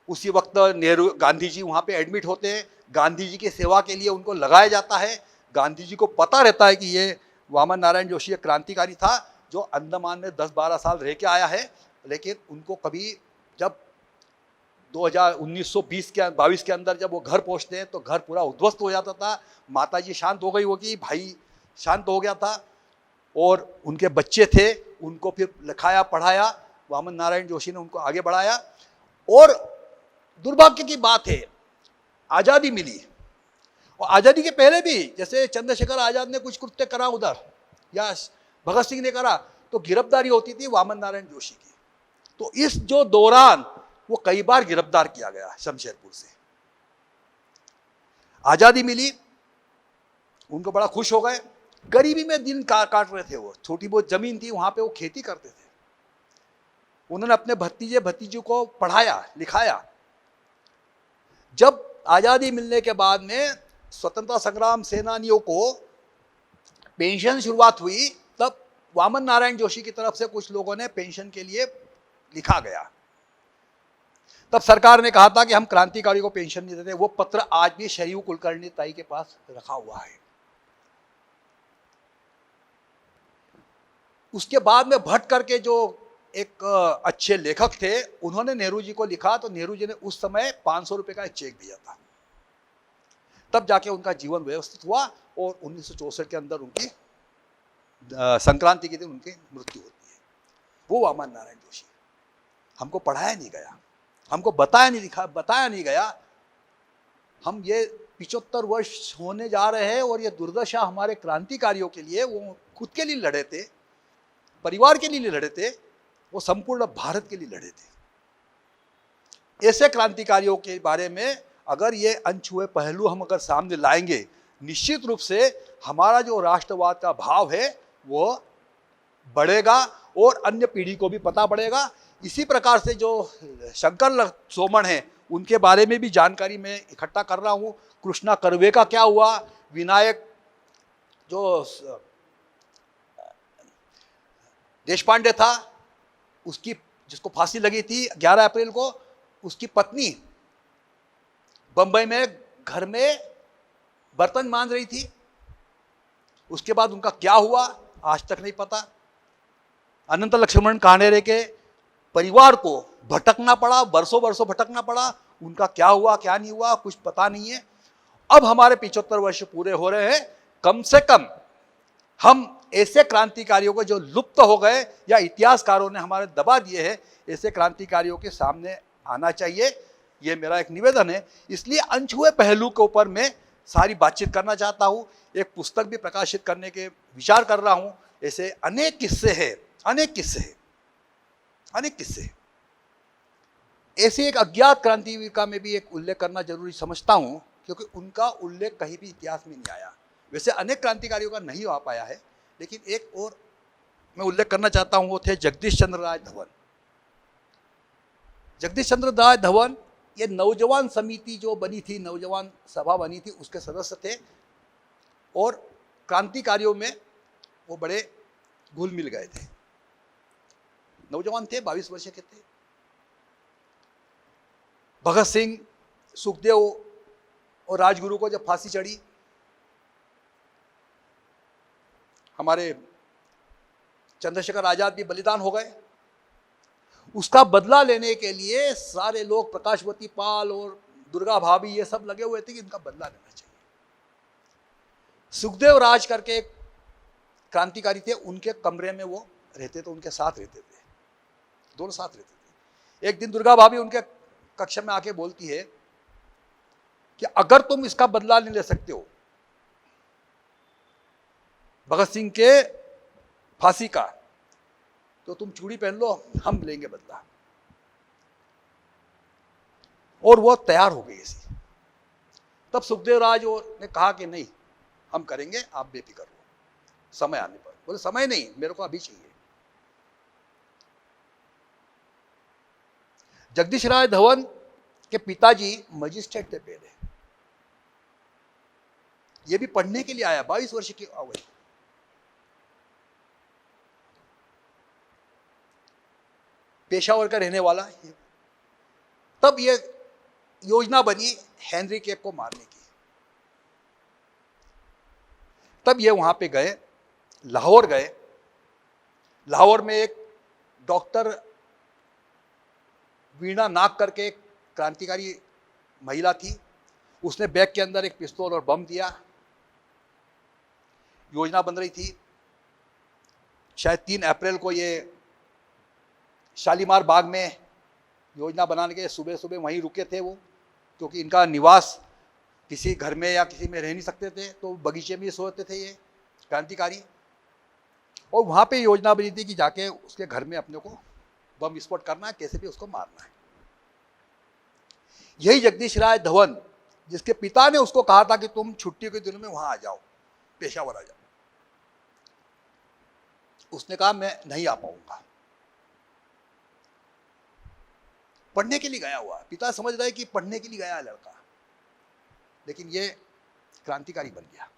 S2: उसी वक्त नेहरू, गांधी जी वहाँ पे एडमिट होते हैं। गांधी जी की सेवा के लिए उनको लगाया जाता है। गांधी जी को पता रहता है कि ये वामन नारायण जोशी एक क्रांतिकारी था जो अंडमान में 10-12 साल रह के आया है, लेकिन उनको कभी, जब 1922 के अंदर जब वो घर पहुंचते हैं तो घर पूरा उद्ध्वस्त हो जाता था। माताजी शांत हो गई होगी, भाई शांत हो गया था, और उनके बच्चे थे, उनको फिर लिखाया पढ़ाया। वामन नारायण जोशी ने उनको आगे बढ़ाया। और दुर्भाग्य की बात है, आज़ादी मिली, और आज़ादी के पहले भी जैसे चंद्रशेखर आज़ाद ने कुछ कृत्य करा उधर, या भगत सिंह ने करा, तो गिरफ्तारी होती थी वामन नारायण जोशी की। तो इस जो दौरान वो कई बार गिरफ्तार किया गया शमशेरपुर से। आज़ादी मिली, उनको बड़ा खुश हो गए। गरीबी में दिन काट रहे थे वो। छोटी बहुत जमीन थी, वहां पे वो खेती करते थे। उन्होंने अपने भतीजे को पढ़ाया लिखाया। जब आज़ादी मिलने के बाद में स्वतंत्रता संग्राम सेनानियों को पेंशन शुरुआत हुई, तब वामन नारायण जोशी की तरफ से कुछ लोगों ने पेंशन के लिए लिखा गया। तब सरकार ने कहा था कि हम क्रांतिकारी को पेंशन नहीं देते। वो पत्र आज भी शरीयू कुलकर्णी ताई के पास रखा हुआ है। उसके बाद में भट्ट करके जो एक अच्छे लेखक थे, उन्होंने नेहरू जी को लिखा, तो नेहरू जी ने उस समय 500 रुपए का एक चेक दिया था। तब जाके उनका जीवन व्यवस्थित हुआ और 1964 के अंदर उनकी संक्रांति के दिन उनकी मृत्यु होती है। वो वामन नारायण जोशी। हमको पढ़ाया नहीं गया, हमको बताया नहीं गया। हम ये 75 वर्ष होने जा रहे हैं और ये दुर्दशा हमारे क्रांतिकारियों के लिए, वो खुद के लिए लड़े थे, परिवार के लिए लड़े थे, वो संपूर्ण भारत के लिए लड़े थे। ऐसे क्रांतिकारियों के बारे में अगर ये अनछुए पहलू हम अगर सामने लाएंगे, निश्चित रूप से हमारा जो राष्ट्रवाद का भाव है वो बढ़ेगा और अन्य पीढ़ी को भी पता पड़ेगा। इसी प्रकार से जो शंकर सोमन है, उनके बारे में भी जानकारी मैं इकट्ठा कर रहा हूँ। कृष्णा कर्वे का क्या हुआ, विनायक जो देशपांडे था, उसकी जिसको फांसी लगी थी 11 अप्रैल को, उसकी पत्नी बंबई में घर में बर्तन मांज रही थी। उसके बाद उनका क्या हुआ आज तक नहीं पता। अनंत लक्ष्मण कानेरे के परिवार को भटकना पड़ा, वर्षों भटकना पड़ा। उनका क्या हुआ क्या नहीं हुआ कुछ पता नहीं है। अब हमारे 75 वर्ष पूरे हो रहे हैं। कम से कम हम ऐसे क्रांतिकारियों को जो लुप्त हो गए या इतिहासकारों ने हमारे दबा दिए हैं, ऐसे क्रांतिकारियों के सामने आना चाहिए। ये मेरा एक निवेदन है। इसलिए अनछुए पहलू के ऊपर मैं सारी बातचीत करना चाहता हूँ। एक पुस्तक भी प्रकाशित करने के विचार कर रहा हूँ। ऐसे अनेक किस्से हैं। ऐसे एक अज्ञात क्रांतिवीर का मैं भी एक उल्लेख करना जरूरी समझता हूँ, क्योंकि उनका उल्लेख कहीं भी इतिहास में नहीं आया। वैसे अनेक क्रांतिकारियों का नहीं आ पाया है, लेकिन एक और मैं उल्लेख करना चाहता हूँ, वो थे जगदीश चंद्र राय धवन। जगदीश चंद्र राय धवन ये नौजवान समिति जो बनी थी, नौजवान सभा बनी थी, उसके सदस्य थे और क्रांतिकारियों में वो बड़े घुल मिल गए थे। नौजवान थे, 22 वर्ष के थे। भगत सिंह, सुखदेव और राजगुरु को जब फांसी चढ़ी, हमारे चंद्रशेखर आजाद भी बलिदान हो गए। उसका बदला लेने के लिए सारे लोग, प्रकाशवती पाल और दुर्गा भाभी, ये सब लगे हुए थे कि इनका बदला लेना चाहिए। सुखदेव राज करके एक क्रांतिकारी थे, उनके कमरे में वो रहते थे, उनके साथ रहते थे, दोनों साथ रहते थे। एक दिन दुर्गा भाभी उनके कक्षा में आके बोलती है कि अगर तुम इसका बदला नहीं ले सकते हो भगत सिंह के फांसी का, तो तुम चूड़ी पहन लो, हम लेंगे बदला। और वो तैयार हो गई ऐसी। तब सुखदेव राज ने कहा कि नहीं, हम करेंगे, आप बेफिक्र हो, समय आने पर। बोले समय नहीं, मेरे को अभी चाहिए। जगदीश राय धवन के पिताजी मजिस्ट्रेट थे पहले। ये भी पढ़ने के लिए आया, 22 वर्ष की अवधि। पेशावर का रहने वाला है। तब ये योजना बनी हेनरी केप को मारने की। तब ये वहां पे गए, लाहौर गए। लाहौर में एक डॉक्टर वीणा नाग करके एक क्रांतिकारी महिला थी, उसने बैग के अंदर एक पिस्तौल और बम दिया। योजना बन रही थी, शायद 3 अप्रैल को ये शालीमार बाग में योजना बनाने के सुबह सुबह वहीं रुके थे वो, क्योंकि इनका निवास किसी घर में या किसी में रह नहीं सकते थे, तो बगीचे में सोते थे ये क्रांतिकारी। और वहाँ पे योजना बनी थी कि जाके उसके घर में अपने को बम विस्फोट करना है, कैसे भी उसको मारना है। यही जगदीश राय धवन, जिसके पिता ने उसको कहा था कि तुम छुट्टी के दिनों में वहाँ आ जाओ, पेशावर आ जाओ, उसने कहा मैं नहीं आ पाऊंगा। पढ़ने के लिए गया हुआ, पिता समझ रहे कि पढ़ने के लिए गया है लड़का, लेकिन ये क्रांतिकारी बन गया।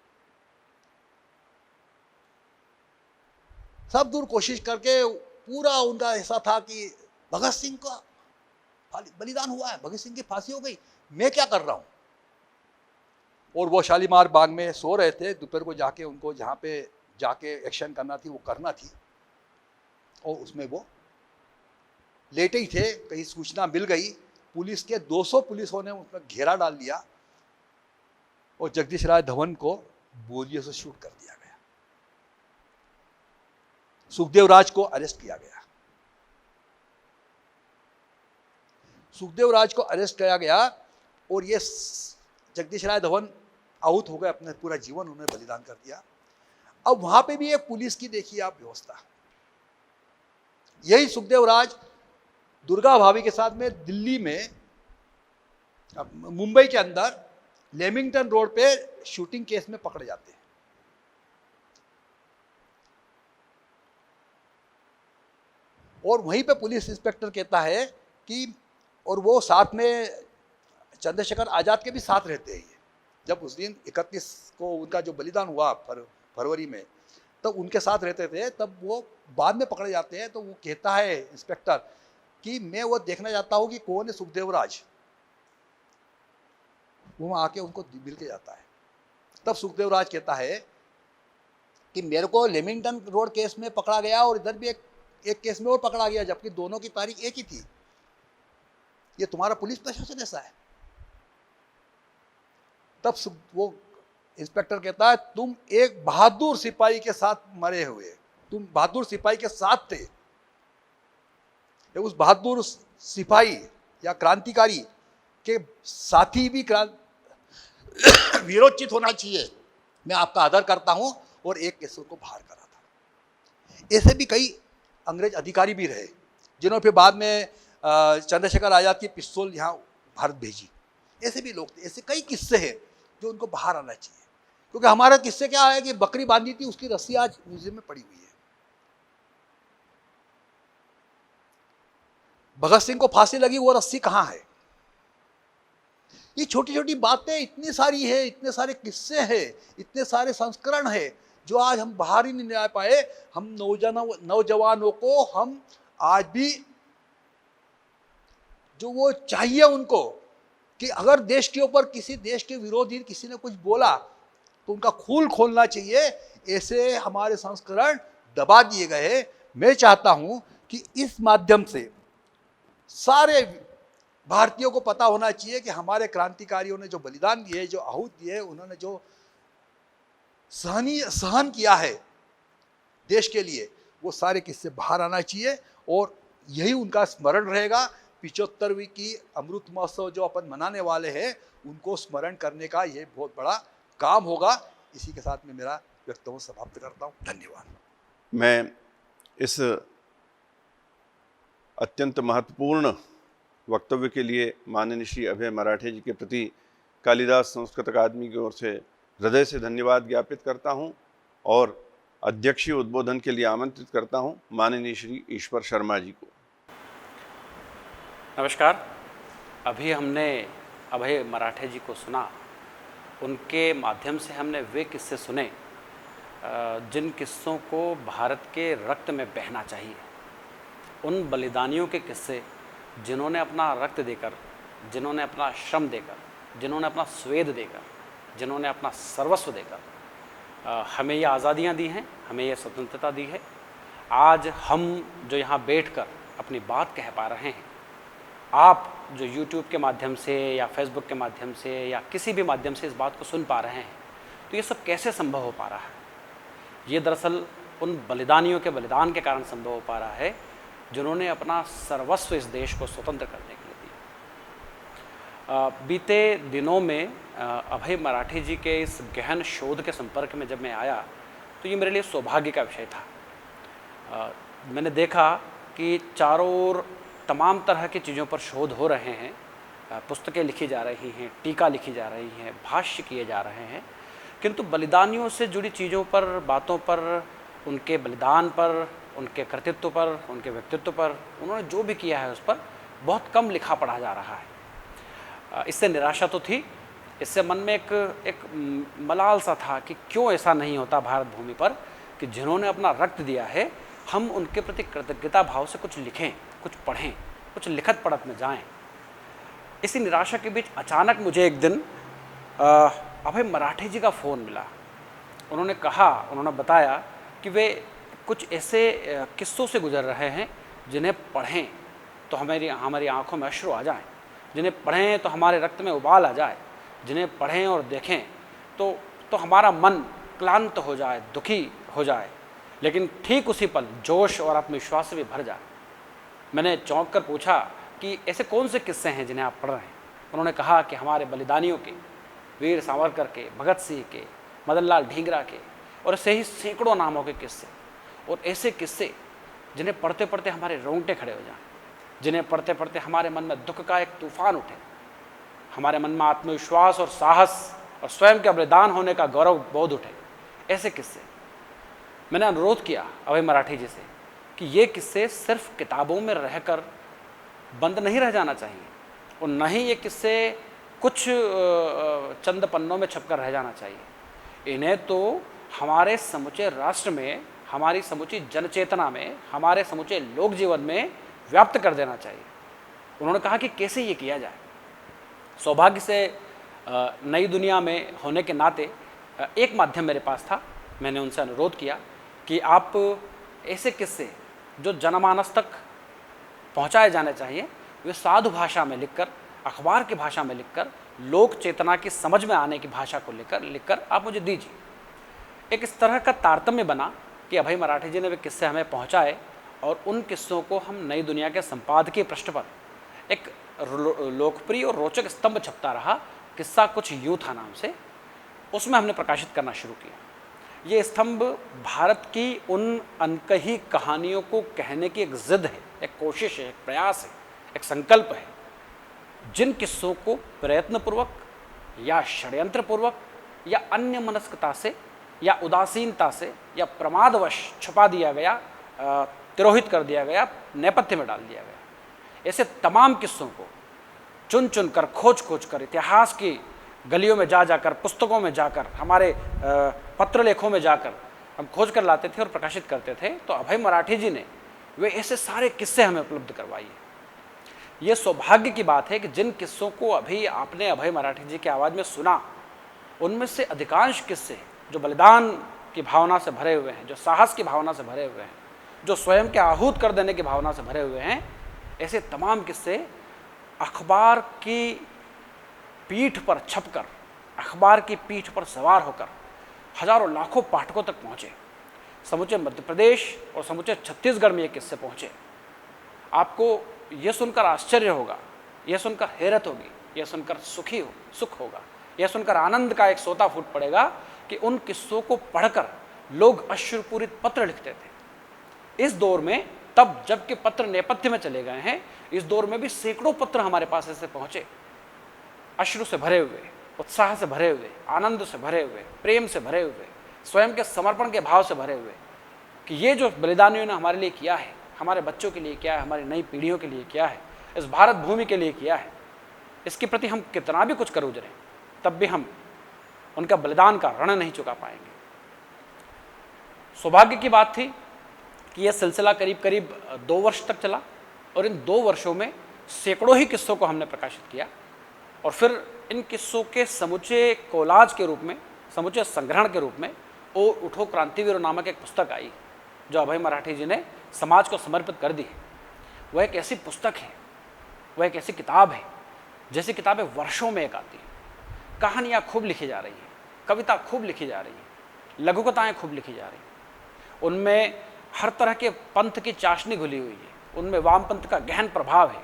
S2: सब दूर कोशिश करके पूरा उनका ऐसा था कि भगत सिंह का बलिदान हुआ है, भगत सिंह की फांसी हो गई, मैं क्या कर रहा हूं। और वो शालीमार बाग में सो रहे थे, दोपहर को जाके उनको जहां पे जाके एक्शन करना थी वो करना थी, और उसमें वो लेटे ही थे। कहीं सूचना मिल गई, पुलिस के 200 पुलिसों ने उसमें घेरा डाल दिया और जगदीश राय धवन को गोलियों से शूट कर दिया गया। सुखदेव राज को अरेस्ट किया गया। सुखदेव राज को अरेस्ट किया गया और ये जगदीश राय धवन आहुत हो गए, अपने पूरा जीवन उन्होंने बलिदान कर दिया। अब वहां पे भी एक पुलिस की देखिए आप व्यवस्था। यही सुखदेव राज दुर्गा भाभी के साथ में दिल्ली में, मुंबई के अंदर लेमिंगटन रोड पे शूटिंग केस में पकड़े जाते हैं। और वहीं पे पुलिस इंस्पेक्टर कहता है कि, और वो साथ में चंद्रशेखर आजाद के भी साथ रहते हैं। जब उस दिन 31 को उनका जो बलिदान हुआ फरवरी में, तब उनके साथ रहते थे। तब वो बाद में पकड़े जाते हैं, तो वो कहता है इंस्पेक्टर कि मैं वो देखना चाहता हूँ कि कौन है सुखदेव राज। वो वहाँ आके उनको मिल के जाता है। तब सुखदेव राज कहता है कि मेरे को लेमिंगटन रोड केस में पकड़ा गया और इधर भी एक केस में और पकड़ा गया, जबकि दोनों की तारीख एक ही थी। ये तुम्हारा पुलिस प्रशासन ऐसा है। तब वो इंस्पेक्टर कहता है तुम एक बहादुर सिपाही के साथ मरे हुए, तुम बहादुर सिपाही के साथ थे। उस बहादुर सिपाही या क्रांतिकारी के साथी भी वीरोचित होना चाहिए। मैं आपका आदर करता हूं, और एक केस को बाहर करा था। ऐसे भी कई अंग्रेज अधिकारी भी रहे, जिन्होंने फिर बाद में चंद्रशेखर आजाद की पिस्तौल यहाँ भारत भेजी। ऐसे भी लोग थे। ऐसे कई किस्से हैं जो उनको बाहर आना चाहिए, क्योंकि हमारा किस्से क्या है कि बकरी बांधी थी, उसकी रस्सी आज म्यूजियम में पड़ी हुई है। भगत सिंह को फांसी लगी, वो रस्सी कहाँ है। ये छोटी छोटी बातें इतनी सारी है, इतने सारे किस्से हैं, इतने सारे संस्करण है जो आज हम बाहर ही नहीं ला पाए। हम नौजवानों को हम आज भी जो वो चाहिए उनको, कि अगर देश के ऊपर किसी देश के विरोधी किसी ने कुछ बोला तो उनका खून खोलना चाहिए। ऐसे हमारे संस्करण दबा दिए गए। मैं चाहता हूं कि इस माध्यम से सारे भारतीयों को पता होना चाहिए कि हमारे क्रांतिकारियों ने जो बलिदान दिए, जो आहूत दिए, उन्होंने जो सहन किया है देश के लिए, वो सारे किस्से बाहर आना चाहिए। और यही उनका स्मरण रहेगा। 75वीं की अमृत महोत्सव जो अपन मनाने वाले हैं उनको स्मरण करने का ये बहुत बड़ा काम होगा। इसी के साथ में मेरा वक्तव्य समाप्त करता हूँ। धन्यवाद।
S1: मैं इस अत्यंत महत्वपूर्ण वक्तव्य के लिए माननीय श्री अभय मराठे जी के प्रति कालिदास संस्कृत अकादमी की ओर से हृदय से धन्यवाद ज्ञापित करता हूं और अध्यक्षीय उद्बोधन के लिए आमंत्रित करता हूं माननीय श्री ईश्वर शर्मा जी को।
S3: नमस्कार। अभी हमने अभय मराठे जी को सुना। उनके माध्यम से हमने वे किस्से सुने जिन किस्सों को भारत के रक्त में बहना चाहिए। उन बलिदानियों के किस्से जिन्होंने अपना रक्त देकर, जिन्होंने अपना श्रम देकर, जिन्होंने अपना स्वेद देकर, जिन्होंने अपना सर्वस्व देकर हमें ये आज़ादियाँ दी हैं, हमें ये स्वतंत्रता दी है। आज हम जो यहाँ बैठकर अपनी बात कह पा रहे हैं, आप जो YouTube के माध्यम से या Facebook के माध्यम से या किसी भी माध्यम से इस बात को सुन पा रहे हैं, तो ये सब कैसे संभव हो पा रहा है? ये दरअसल उन बलिदानियों के बलिदान के कारण संभव हो पा रहा है जिन्होंने अपना सर्वस्व इस देश को स्वतंत्र करने के लिए दिया। बीते दिनों में अभय मराठे जी के इस गहन शोध के संपर्क में जब मैं आया तो ये मेरे लिए सौभाग्य का विषय था। मैंने देखा कि चारों ओर तमाम तरह की चीज़ों पर शोध हो रहे हैं, पुस्तकें लिखी जा रही हैं, टीका लिखी जा रही हैं, भाष्य किए जा रहे हैं, किंतु बलिदानियों से जुड़ी चीज़ों पर, बातों पर, उनके बलिदान पर, उनके कृतित्व पर, उनके व्यक्तित्व पर, उन्होंने जो भी किया है उस पर बहुत कम लिखा पढ़ा जा रहा है। इससे निराशा तो थी, इससे मन में एक मलाल सा था कि क्यों ऐसा नहीं होता भारत भूमि पर कि जिन्होंने अपना रक्त दिया है हम उनके प्रति कृतज्ञता भाव से कुछ लिखें, कुछ पढ़ें, कुछ लिखत पढ़त में जाएं। इसी निराशा के बीच अचानक मुझे एक दिन अभय मराठे जी का फ़ोन मिला। उन्होंने बताया कि वे कुछ ऐसे किस्सों से गुजर रहे हैं जिन्हें पढ़ें तो हमारी आंखों में अश्रु आ जाएं, जिन्हें पढ़ें तो हमारे रक्त में उबाल आ जाए, जिन्हें पढ़ें और देखें तो हमारा मन क्लांत हो जाए, दुखी हो जाए, लेकिन ठीक उसी पल जोश और आत्मविश्वास से भी भर जाए। मैंने चौंक कर पूछा कि ऐसे कौन से किस्से हैं जिन्हें आप पढ़ रहे हैं? उन्होंने कहा कि हमारे बलिदानियों के, वीर सावरकर के, भगत सिंह के, मदन लाल ढींगरा के और ऐसे ही सैकड़ों नामों के किस्से, और ऐसे किस्से जिन्हें पढ़ते पढ़ते हमारे रोंगटे खड़े हो जाएं, जिन्हें पढ़ते पढ़ते हमारे मन में दुख का एक तूफान उठे, हमारे मन में आत्मविश्वास और साहस और स्वयं के बलिदान होने का गौरव बोध उठे। ऐसे किस्से मैंने अनुरोध किया अभय मराठे जी से कि ये किस्से सिर्फ किताबों में रहकर बंद नहीं रह जाना चाहिए और न ही ये किस्से कुछ चंद पन्नों में छपकर रह जाना चाहिए। इन्हें तो हमारे समूचे राष्ट्र में, हमारी समूची जनचेतना में, हमारे समूचे लोक जीवन में व्याप्त कर देना चाहिए। उन्होंने कहा कि कैसे ये किया जाए। सौभाग्य से नई दुनिया में होने के नाते एक माध्यम मेरे पास था। मैंने उनसे अनुरोध किया कि आप ऐसे किस्से जो जनमानस तक पहुंचाए जाने चाहिए वे साधु भाषा में लिखकर, अखबार की भाषा में लिखकर, लोक चेतना की समझ में आने की भाषा को लिखकर आप मुझे दीजिए। एक इस तरह का तारतम्य बना कि अभय मराठे जी ने वे किस्से हमें पहुंचाए और उन किस्सों को हम नई दुनिया के संपादकीय पृष्ठ पर एक लोकप्रिय और रोचक स्तंभ छपता रहा, किस्सा कुछ यूं था नाम से, उसमें हमने प्रकाशित करना शुरू किया। ये स्तंभ भारत की उन अनकही कहानियों को कहने की एक जिद है, एक कोशिश है, एक प्रयास है, एक संकल्प है, जिन किस्सों को प्रयत्नपूर्वक या षड्यंत्रपूर्वक या अन्य मनस्कता से या उदासीनता से या प्रमादवश छुपा दिया गया, तिरोहित कर दिया गया, नेपथ्य में डाल दिया गया। ऐसे तमाम किस्सों को चुन चुन कर, खोज खोज कर, इतिहास की गलियों में जाकर, पुस्तकों में जाकर, हमारे पत्र लेखों में जाकर हम खोज कर लाते थे और प्रकाशित करते थे। तो अभय मराठे जी ने वे ऐसे सारे किस्से हमें उपलब्ध करवाए। ये सौभाग्य की बात है कि जिन किस्सों को अभी आपने अभय मराठे जी की आवाज़ में सुना, उनमें से अधिकांश किस्से जो बलिदान की भावना से भरे हुए हैं, जो साहस की भावना से भरे हुए हैं, जो स्वयं के आहूत कर देने की भावना से भरे हुए हैं, ऐसे तमाम किस्से अखबार की पीठ पर छपकर, अखबार की पीठ पर सवार होकर हजारों लाखों पाठकों तक पहुँचे। समूचे मध्य प्रदेश और समूचे छत्तीसगढ़ में ये किस्से पहुँचे। आपको यह सुनकर आश्चर्य होगा, यह सुनकर हैरत होगी, यह सुनकर सुख होगा, यह सुनकर आनंद का एक सोता फूट पड़ेगा कि उन किस्सों को पढ़कर लोग अश्रुपूरित पत्र लिखते थे। इस दौर में, तब जबकि पत्र नेपथ्य में चले गए हैं, इस दौर में भी सैकड़ों पत्र हमारे पास ऐसे पहुंचे, अश्रु से भरे हुए, उत्साह से भरे हुए, आनंद से भरे हुए, प्रेम से भरे हुए, स्वयं के समर्पण के भाव से भरे हुए, कि ये जो बलिदानियों ने हमारे लिए किया है, हमारे बच्चों के लिए किया है, हमारी नई पीढ़ियों के लिए किया है, इस भारत भूमि के लिए किया है, इसके प्रति हम कितना भी कुछ कर गुजरें, तब भी हम उनका बलिदान का ऋण नहीं चुका पाएंगे। सौभाग्य की बात थी कि यह सिलसिला करीब करीब 2 वर्ष तक चला और इन 2 वर्षों में सैकड़ों ही किस्सों को हमने प्रकाशित किया और फिर इन किस्सों के समुचे कोलाज के रूप में, समुचे संग्रहण के रूप में ओ उठो क्रांतिवीर नामक एक पुस्तक आई, जो अभय मराठे जी ने समाज को समर्पित कर दी है। वह एक ऐसी पुस्तक है, वह एक ऐसी किताब है, जैसी किताबें वर्षों में एक आती हैं। कहानियाँ खूब लिखी जा रही हैं, कविता खूब लिखी जा रही हैं, लघुकथाएँ खूब लिखी जा रही हैं, उनमें हर तरह के पंथ की चाशनी घुली हुई है, उनमें वामपंथ का गहन प्रभाव है,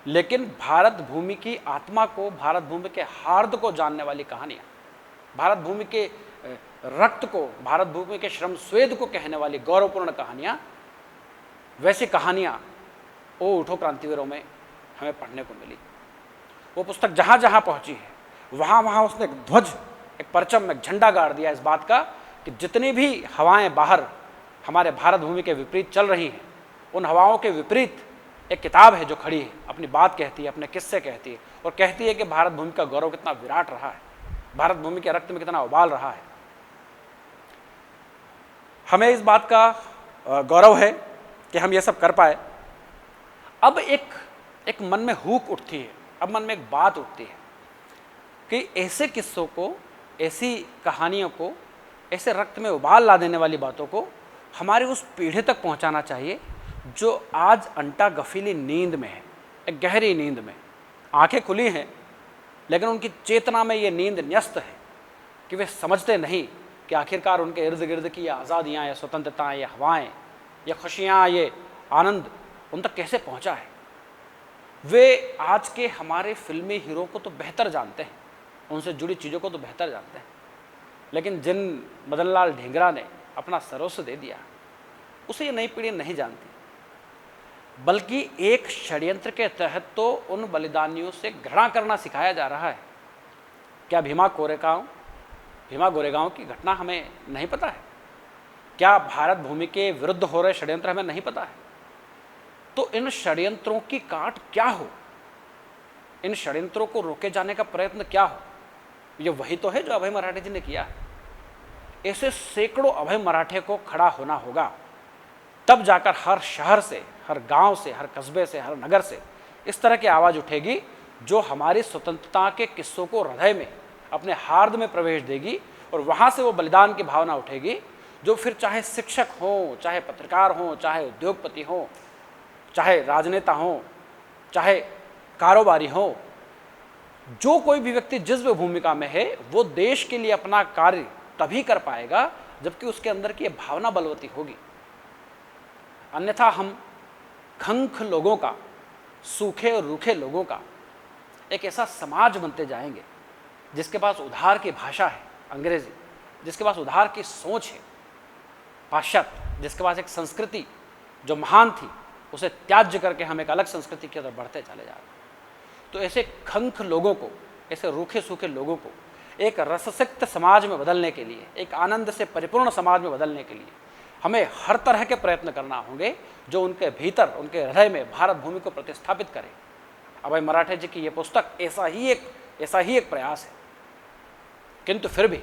S3: लेकिन भारत भूमि की आत्मा को, भारत भूमि के हार्द को जानने वाली कहानियाँ, भारत भूमि के रक्त को, भारत भूमि के श्रम स्वेद को कहने वाली गौरवपूर्ण कहानियाँ, वैसी कहानियाँ ओ उठो क्रांतिवीरों में हमें पढ़ने को मिली। वो पुस्तक जहाँ जहाँ पहुँची है, वहाँ वहाँ उसने एक ध्वज, एक परचम, एक झंडा गाड़ दिया इस बात का कि जितनी भी हवाएं बाहर हमारे भारत भूमि के विपरीत चल रही हैं, उन हवाओं के विपरीत एक किताब है जो खड़ी है, अपनी बात कहती है, अपने किस्से कहती है और कहती है कि भारत भूमि का गौरव कितना विराट रहा है, भारत भूमि के रक्त में कितना उबाल रहा है। हमें इस बात का गौरव है कि हम ये सब कर पाए। अब एक मन में हुक उठती है, अब मन में एक बात उठती है कि ऐसे किस्सों को, ऐसी कहानियों को, ऐसे रक्त में उबाल ला देने वाली बातों को हमारी उस पीढ़ी तक पहुंचाना चाहिए जो आज अंटा गफीली नींद में है, एक गहरी नींद में। आंखें खुली हैं लेकिन उनकी चेतना में ये नींद न्यस्त है कि वे समझते नहीं कि आखिरकार उनके इर्द गिर्द की ये आज़ादियाँ, ये स्वतंत्रताएँ, ये हवाएँ, ये खुशियाँ, ये आनंद उन तक कैसे पहुँचा है। वे आज के हमारे फिल्मी हीरो को तो बेहतर जानते हैं, उनसे जुड़ी चीज़ों को तो बेहतर जानते हैं, लेकिन जिन मदन लाल ढींगरा ने अपना सर्वस्व दे दिया, उसे ये नई पीढ़ी नहीं जानती, बल्कि एक षड्यंत्र के तहत तो उन बलिदानियों से घृणा करना सिखाया जा रहा है। क्या भीमा गोरेगांव की घटना हमें नहीं पता है? क्या भारत भूमि के विरुद्ध हो रहे षड्यंत्र हमें नहीं पता है? तो इन षड्यंत्रों की काट क्या हो, इन षड्यंत्रों को रोके जाने का प्रयत्न क्या हो? ये वही तो है जो अभय मराठे जी ने किया है। ऐसे सैकड़ों अभय मराठे को खड़ा होना होगा, तब जाकर हर शहर से, हर गांव से, हर कस्बे से, हर नगर से इस तरह की आवाज़ उठेगी जो हमारी स्वतंत्रता के किस्सों को हृदय में, अपने हार्द में प्रवेश देगी और वहाँ से वो बलिदान की भावना उठेगी जो फिर चाहे शिक्षक हों, चाहे पत्रकार हों, चाहे उद्योगपति हों, चाहे राजनेता हों, चाहे कारोबारी हों, जो कोई भी व्यक्ति जिस भी भूमिका में है वो देश के लिए अपना कार्य तभी कर पाएगा जबकि उसके अंदर की भावना बलवती होगी। अन्यथा हम खंख लोगों का, सूखे और रूखे लोगों का एक ऐसा समाज बनते जाएंगे जिसके पास उधार की भाषा है अंग्रेजी, जिसके पास उधार की सोच है पाश्चात्य, जिसके पास एक संस्कृति जो महान थी उसे त्याज्य करके हम एक अलग संस्कृति की तरफ बढ़ते चले जा रहे हैं। तो ऐसे खंख लोगों को, ऐसे रूखे सूखे लोगों को एक रससिक्त समाज में बदलने के लिए, एक आनंद से परिपूर्ण समाज में बदलने के लिए हमें हर तरह के प्रयत्न करना होंगे जो उनके भीतर, उनके हृदय में भारत भूमि को प्रतिस्थापित करें। अभय मराठे जी की ये पुस्तक ऐसा ही एक प्रयास है। किंतु फिर भी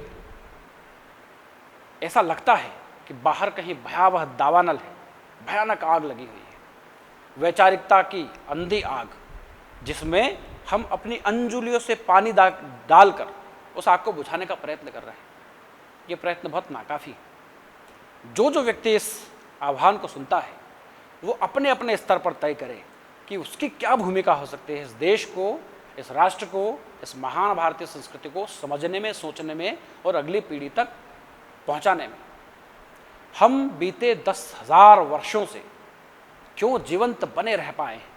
S3: ऐसा लगता है कि बाहर कहीं भयावह दावानल है, भयानक आग लगी हुई है, वैचारिकता की अंधी आग, जिसमें हम अपनी अंजुलियों से पानी डालकर उस आग को बुझाने का प्रयत्न कर रहे हैं। ये प्रयत्न बहुत नाकाफी है। जो व्यक्ति इस आह्वान को सुनता है वो अपने अपने स्तर पर तय करे कि उसकी क्या भूमिका हो सकती है इस देश को, इस राष्ट्र को, इस महान भारतीय संस्कृति को समझने में, सोचने में और अगली पीढ़ी तक पहुंचाने में। हम बीते 10,000 वर्षों से क्यों जीवंत बने रह पाए हैं?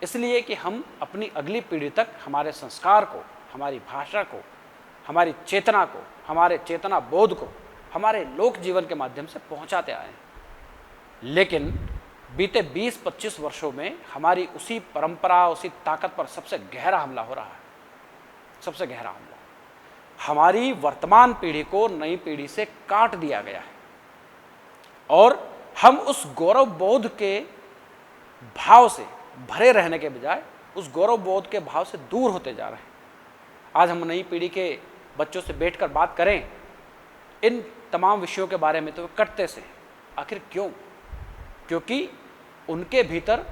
S3: इसलिए कि हम अपनी अगली पीढ़ी तक हमारे संस्कार को, हमारी भाषा को, हमारी चेतना को, हमारे चेतना बोध को हमारे लोक जीवन के माध्यम से पहुंचाते आए हैं। लेकिन बीते 20-25 वर्षों में हमारी उसी परंपरा, उसी ताकत पर सबसे गहरा हमला हो रहा है। सबसे गहरा हमला हमारी वर्तमान पीढ़ी को नई पीढ़ी से काट दिया गया है और हम उस गौरव बोध के भाव से भरे रहने के बजाय उस गौरव बोध के भाव से दूर होते जा रहे हैं। आज हम नई पीढ़ी के बच्चों से बैठकर बात करें इन तमाम विषयों के बारे में तो वे कटते से। आखिर क्यों? क्योंकि उनके भीतर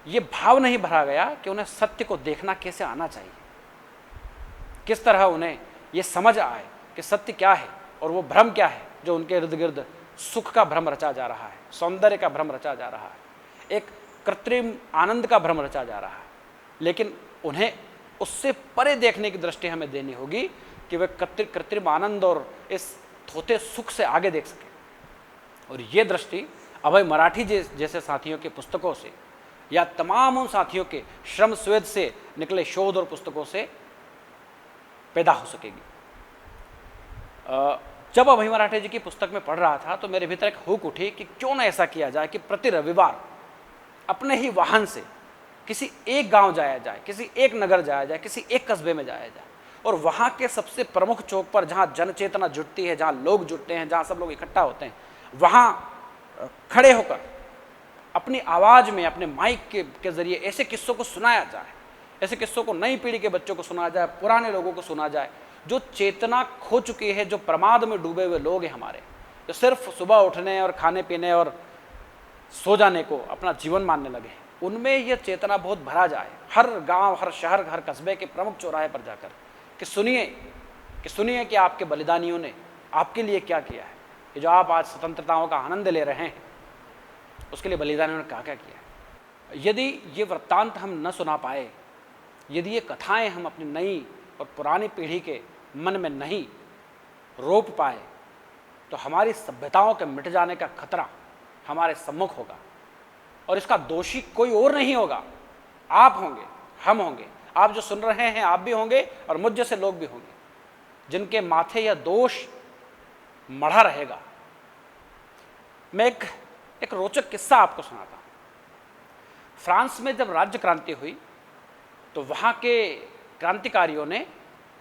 S3: ये भाव नहीं भरा गया कि उन्हें सत्य को देखना कैसे आना चाहिए, किस तरह उन्हें ये समझ आए कि सत्य क्या है और वो भ्रम क्या है जो उनके इर्द गिर्द सुख का भ्रम रचा जा रहा है, सौंदर्य का भ्रम रचा जा रहा है, एक कृत्रिम आनंद का भ्रम रचा जा रहा है। लेकिन उन्हें उससे परे देखने की दृष्टि हमें देनी होगी कि वे कृत्रिम आनंद और इस थोथे सुख से आगे देख सके। और ये दृष्टि अभय मराठी जैसे साथियों की पुस्तकों से या तमाम उन साथियों के श्रम स्वेद से निकले शोध और पुस्तकों से पैदा हो सकेगी। जब अभय मराठी जी की पुस्तक में पढ़ रहा था तो मेरे भीतर एक हुक उठी कि क्यों ना ऐसा किया जाए कि प्रति रविवार अपने ही वाहन से किसी एक गांव जाया जाए, किसी एक नगर जाया जाए, किसी एक कस्बे में जाया जाए और वहाँ के सबसे प्रमुख चौक पर जहाँ जनचेतना जुटती है, जहाँ लोग जुटते हैं, जहाँ सब लोग इकट्ठा होते हैं, वहाँ खड़े होकर अपनी आवाज़ में, अपने माइक के जरिए ऐसे किस्सों को सुनाया जाए, ऐसे किस्सों को नई पीढ़ी के बच्चों को सुनाया जाए, पुराने लोगों को सुना जाए जो चेतना खो चुकी है, जो प्रमाद में डूबे हुए लोग हैं हमारे, जो सिर्फ सुबह उठने और खाने पीने और सो जाने को अपना जीवन मानने लगे हैं। उनमें यह चेतना बहुत भरा जाए, हर गांव, हर शहर, हर कस्बे के प्रमुख चौराहे पर जाकर कि सुनिए कि आपके बलिदानियों ने आपके लिए क्या किया है। ये जो आप आज स्वतंत्रताओं का आनंद ले रहे हैं उसके लिए बलिदानियों ने क्या क्या किया है। यदि ये वृत्तांत हम न सुना पाए, यदि ये कथाएं हम अपनी नई और पुरानी पीढ़ी के मन में नहीं रोप पाए तो हमारी सभ्यताओं के मिट जाने का खतरा हमारे सम्मुख होगा। और इसका दोषी कोई और नहीं होगा, आप होंगे, हम होंगे। आप जो सुन रहे हैं आप भी होंगे और मुझ जैसे लोग भी होंगे जिनके माथे यह दोष मढ़ा रहेगा। मैं एक रोचक किस्सा आपको सुनाता हूँ। फ्रांस में जब राज्य क्रांति हुई तो वहाँ के क्रांतिकारियों ने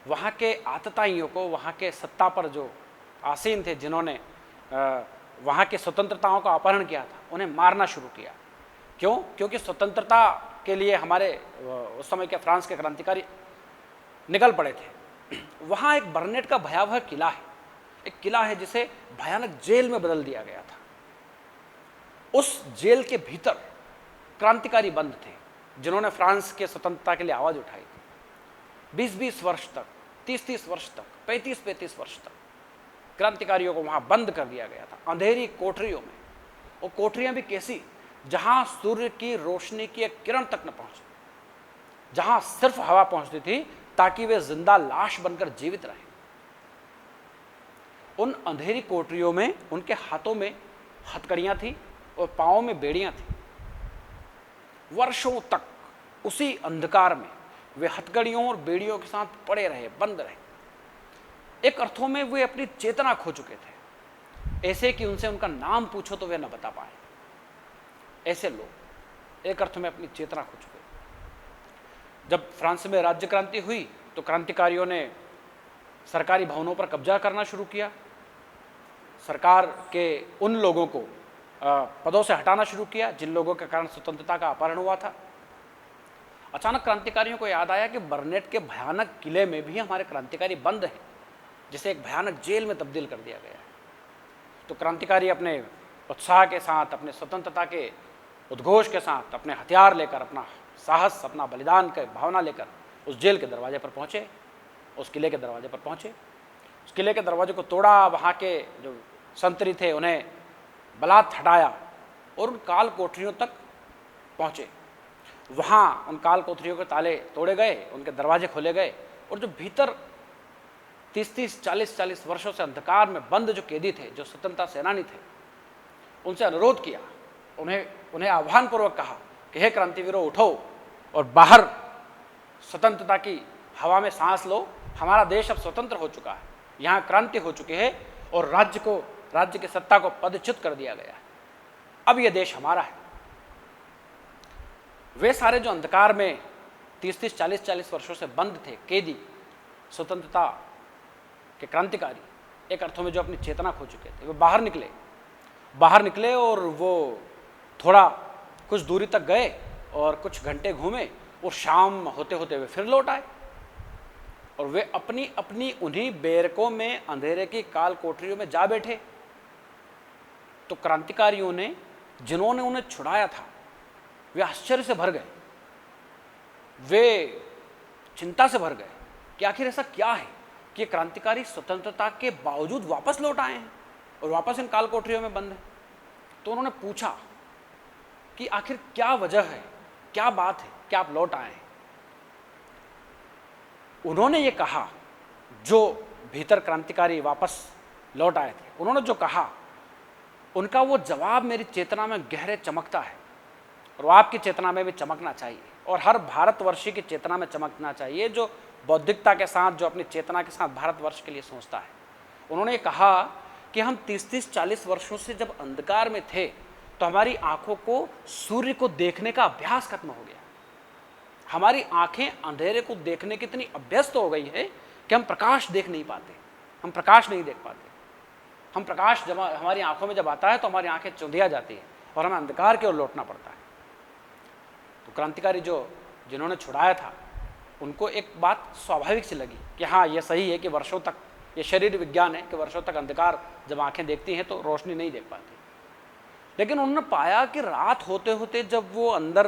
S3: वहाँ के आतताइयों को, वहाँ के सत्ता पर जो आसीन थे, जिन्होंने वहाँ के स्वतंत्रताओं का अपहरण किया था, उन्हें मारना शुरू किया। क्यों? क्योंकि स्वतंत्रता के लिए हमारे उस समय के फ्रांस के क्रांतिकारी निकल पड़े थे। वहाँ एक बर्नेट का भयावह किला है, एक किला है जिसे भयानक जेल में बदल दिया गया था। उस जेल के भीतर क्रांतिकारी बंद थे जिन्होंने फ्रांस के स्वतंत्रता के लिए आवाज़ उठाई थी। 20-20 वर्ष तक, 30-30 वर्ष तक, 35-35 वर्ष तक क्रांतिकारियों को वहाँ बंद कर दिया गया था, अंधेरी कोठरियों में। वो कोठरियाँ भी कैसी, जहाँ सूर्य की रोशनी की एक किरण तक न पहुँचे, जहाँ सिर्फ हवा पहुँचती थी ताकि वे जिंदा लाश बनकर जीवित रहें। उन अंधेरी कोठरियों में उनके हाथों में हथकड़ियाँ थी और पाँवों में बेड़ियाँ थी। वर्षों तक उसी अंधकार में वे हथकड़ियों और बेड़ियों के साथ पड़े रहे, बंद रहे। एक अर्थों में वे अपनी चेतना खो चुके थे, ऐसे कि उनसे उनका नाम पूछो तो वे न बता पाए। ऐसे लोग एक अर्थ में अपनी चेतना खो चुके। जब फ्रांस में राज्य क्रांति हुई तो क्रांतिकारियों ने सरकारी भवनों पर कब्जा करना शुरू किया, सरकार के उन लोगों को पदों से हटाना शुरू किया जिन लोगों के कारण स्वतंत्रता का अपहरण हुआ था। अचानक क्रांतिकारियों को याद आया कि बर्नेट के भयानक किले में भी हमारे क्रांतिकारी बंद हैं, जिसे एक भयानक जेल में तब्दील कर दिया गया है। तो क्रांतिकारी अपने उत्साह के साथ, अपने स्वतंत्रता के उद्घोष के साथ, अपने हथियार लेकर, अपना साहस, अपना बलिदान की भावना लेकर उस जेल के दरवाजे पर पहुँचे, उस किले के दरवाजे पर पहुँचे। उस किले के दरवाजे को तोड़ा, वहाँ के जो संतरी थे उन्हें बलात् हटाया और उन काल कोठरियों तक पहुँचे। वहाँ उन काल कोठरियों के ताले तोड़े गए, उनके दरवाजे खोले गए और जो भीतर 30-30, 40-40 वर्षों से अंधकार में बंद जो कैदी थे, जो स्वतंत्रता सेनानी थे, उनसे अनुरोध किया उन्हें आह्वान पूर्वक कहा कि हे क्रांतिवीरों, उठो और बाहर स्वतंत्रता की हवा में सांस लो। हमारा देश अब स्वतंत्र हो चुका है, यहाँ क्रांति हो चुकी है और राज्य की सत्ता को पदच्युत कर दिया गया है। अब यह देश हमारा है। वे सारे जो अंधकार में 30-30, 40-40 वर्षों से बंद थे, कैदी, स्वतंत्रता के क्रांतिकारी, एक अर्थों में जो अपनी चेतना खो चुके थे, वे बाहर निकले और वो थोड़ा कुछ दूरी तक गए और कुछ घंटे घूमे और शाम होते होते वे फिर लौट आए और वे अपनी अपनी उन्हीं बैरकों में अंधेरे की काल कोठरियों में जा बैठे। तो क्रांतिकारियों ने, जिन्होंने उन्हें छुड़ाया था, वे आश्चर्य से भर गए, वे चिंता से भर गए कि आखिर ऐसा क्या है कि ये क्रांतिकारी स्वतंत्रता के बावजूद वापस लौट आए हैं और वापस इन काल कोठरियों में बंद हैं। तो उन्होंने पूछा कि आखिर क्या वजह है, क्या बात है कि आप लौट आए हैं। उन्होंने ये कहा, जो भीतर क्रांतिकारी वापस लौट आए थे, उन्होंने जो कहा, उनका वो जवाब मेरी चेतना में गहरे चमकता है और वो आपकी चेतना में भी चमकना चाहिए और हर भारतवर्षी की चेतना में चमकना चाहिए, जो बौद्धिकता के साथ, जो अपनी चेतना के साथ भारतवर्ष के लिए सोचता है। उन्होंने कहा कि हम 30-30, 40 वर्षों से जब अंधकार में थे तो हमारी आंखों को सूर्य को देखने का अभ्यास खत्म हो गया। हमारी आंखें अंधेरे को देखने की इतनी अभ्यस्त हो गई है कि हम प्रकाश देख नहीं पाते, हम प्रकाश नहीं देख पाते। हम प्रकाश जब हमारी आंखों में जब आता है तो हमारी आंखें चुंधिया जाती है और हमें अंधकार की ओर लौटना पड़ता है। तो क्रांतिकारी जिन्होंने छुड़ाया था, उनको एक बात स्वाभाविक सी लगी कि हाँ, ये सही है कि वर्षों तक, ये शरीर विज्ञान है कि वर्षों तक अंधकार जब आंखें देखती हैं तो रोशनी नहीं देख पाती। लेकिन उन्होंने पाया कि रात होते होते जब वो अंदर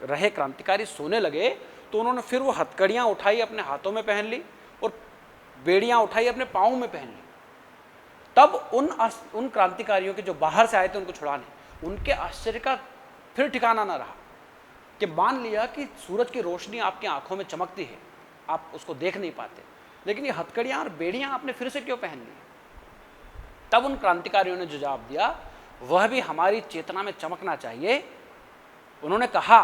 S3: रहे क्रांतिकारी सोने लगे तो उन्होंने फिर वो हथकड़ियाँ उठाई, अपने हाथों में पहन ली और बेड़ियाँ उठाई, अपने पाँव में पहन ली। तब उन क्रांतिकारियों के जो बाहर से आए थे उनको छुड़ाने, उनके आश्चर्य का फिर ठिकाना ना रहा कि मान लिया कि सूरज की रोशनी आपकी आंखों में चमकती है, आप उसको देख नहीं पाते, लेकिन ये हथकड़ियाँ और बेड़ियाँ आपने फिर से क्यों पहन ली? तब उन क्रांतिकारियों ने जो जवाब दिया वह भी हमारी चेतना में चमकना चाहिए। उन्होंने कहा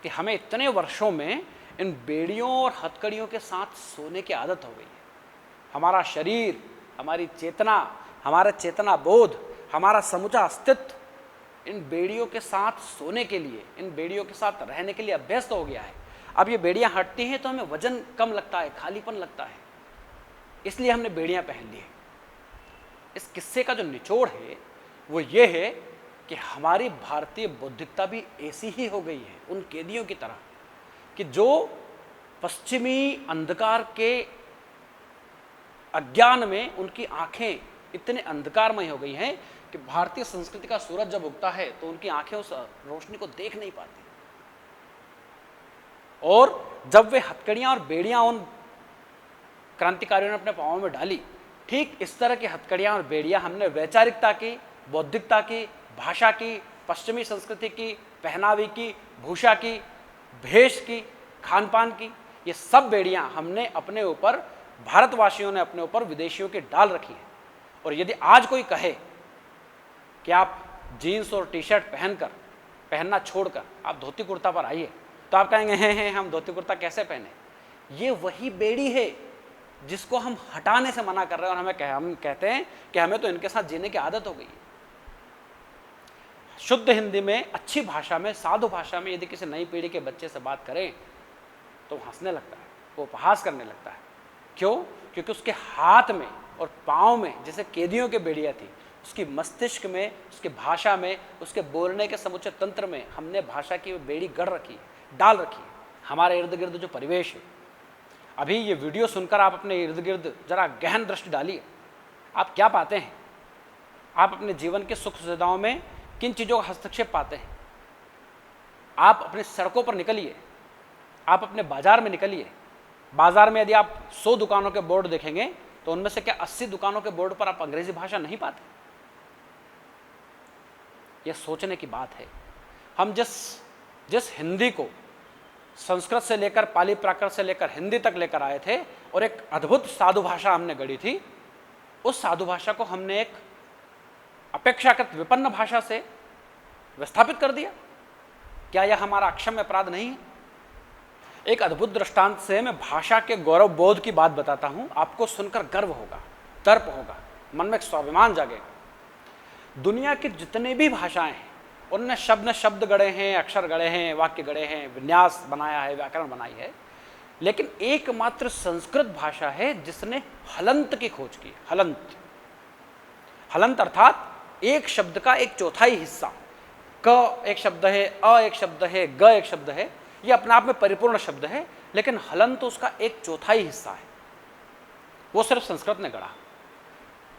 S3: कि हमें इतने वर्षों में इन बेड़ियों और हथकड़ियों के साथ सोने की आदत हो गई है। हमारा शरीर, हमारी चेतना, हमारा चेतना बोध, हमारा समूचा अस्तित्व इन बेड़ियों के साथ सोने के लिए, इन बेड़ियों के साथ रहने के लिए अभ्यस्त हो गया है। अब ये बेड़ियां हटती हैं तो हमें वजन कम लगता है, खालीपन लगता है, इसलिए हमने बेड़ियां पहन ली है। इस किस्से का जो निचोड़ है वो ये है कि हमारी भारतीय बौद्धिकता भी ऐसी ही हो गई है, उन कैदियों की तरह, कि जो पश्चिमी अंधकार के अज्ञान में उनकी आंखें इतने अंधकारमय हो गई हैं कि भारतीय संस्कृति का सूरज जब उगता है तो उनकी आंखें उस रोशनी को देख नहीं पाती। और जब वे हथकड़ियां और बेड़ियां उन क्रांतिकारियों ने अपने पांवों में डाली, ठीक इस तरह की हथकड़ियां और बेड़ियां हमने वैचारिकता की, बौद्धिकता की, भाषा की, पश्चिमी संस्कृति की, पहनावे की, भूषा की, भेष की, खान पान की, ये सब बेड़ियां हमने अपने ऊपर, भारतवासियों ने अपने ऊपर विदेशियों के डाल रखी है। और यदि आज कोई कहे कि आप जीन्स और टी शर्ट पहनना छोड़कर आप धोती कुर्ता पर आइए, तो आप कहेंगे हैं हम धोती कुर्ता कैसे पहने? ये वही बेड़ी है जिसको हम हटाने से मना कर रहे हैं और हम कहते हैं कि हमें तो इनके साथ जीने की आदत हो गई है। शुद्ध हिंदी में, अच्छी भाषा में, साधु भाषा में यदि किसी नई पीढ़ी के बच्चे से बात करें तो हंसने लगता है, वो उपहास करने लगता है। क्यों? क्योंकि उसके हाथ में और पाँव में जैसे कैदियों के बेड़ियाँ थी, उसकी मस्तिष्क में, उसकी भाषा में, उसके बोलने के समूचे तंत्र में हमने भाषा की बेड़ी गढ़ रखी, डाल रखी है। हमारे इर्द गिर्द जो परिवेश है, अभी ये वीडियो सुनकर आप अपने इर्द गिर्द जरा गहन दृष्टि डालिए, आप क्या पाते हैं? आप अपने जीवन के सुख सुविधाओं में किन चीज़ों का हस्तक्षेप पाते हैं? आप अपने सड़कों पर निकलिए, आप अपने बाजार में निकलिए। बाजार में यदि आप 100 दुकानों के बोर्ड देखेंगे तो उनमें से क्या 80 दुकानों के बोर्ड पर आप अंग्रेजी भाषा नहीं पाते? यह सोचने की बात है। हम जिस हिंदी को संस्कृत से लेकर, पाली प्राकृत से लेकर हिंदी तक लेकर आए थे और एक अद्भुत साधु भाषा हमने गढ़ी थी, उस साधु भाषा को हमने एक अपेक्षाकृत विपन्न भाषा से विस्थापित कर दिया। क्या यह हमारा अक्षम्य अपराध नहीं है? एक अद्भुत दृष्टांत से मैं भाषा के गौरव बोध की बात बताता हूं, आपको सुनकर गर्व होगा, तर्प होगा, मन में एक स्वाभिमान जागेगा। दुनिया की जितने भी भाषाएं हैं उनने शब्द गढ़े हैं, अक्षर गढ़े हैं, वाक्य गढ़े हैं, विन्यास बनाया है, व्याकरण बनाई है, लेकिन एकमात्र संस्कृत भाषा है जिसने हलंत की खोज की। हलंत, हलंत अर्थात एक शब्द का एक चौथाई हिस्सा। क एक शब्द है, अ एक शब्द है, ग एक शब्द है, ये अपने आप में परिपूर्ण शब्द है, लेकिन हलंत तो उसका एक चौथाई हिस्सा है। वो सिर्फ संस्कृत ने गढ़ा।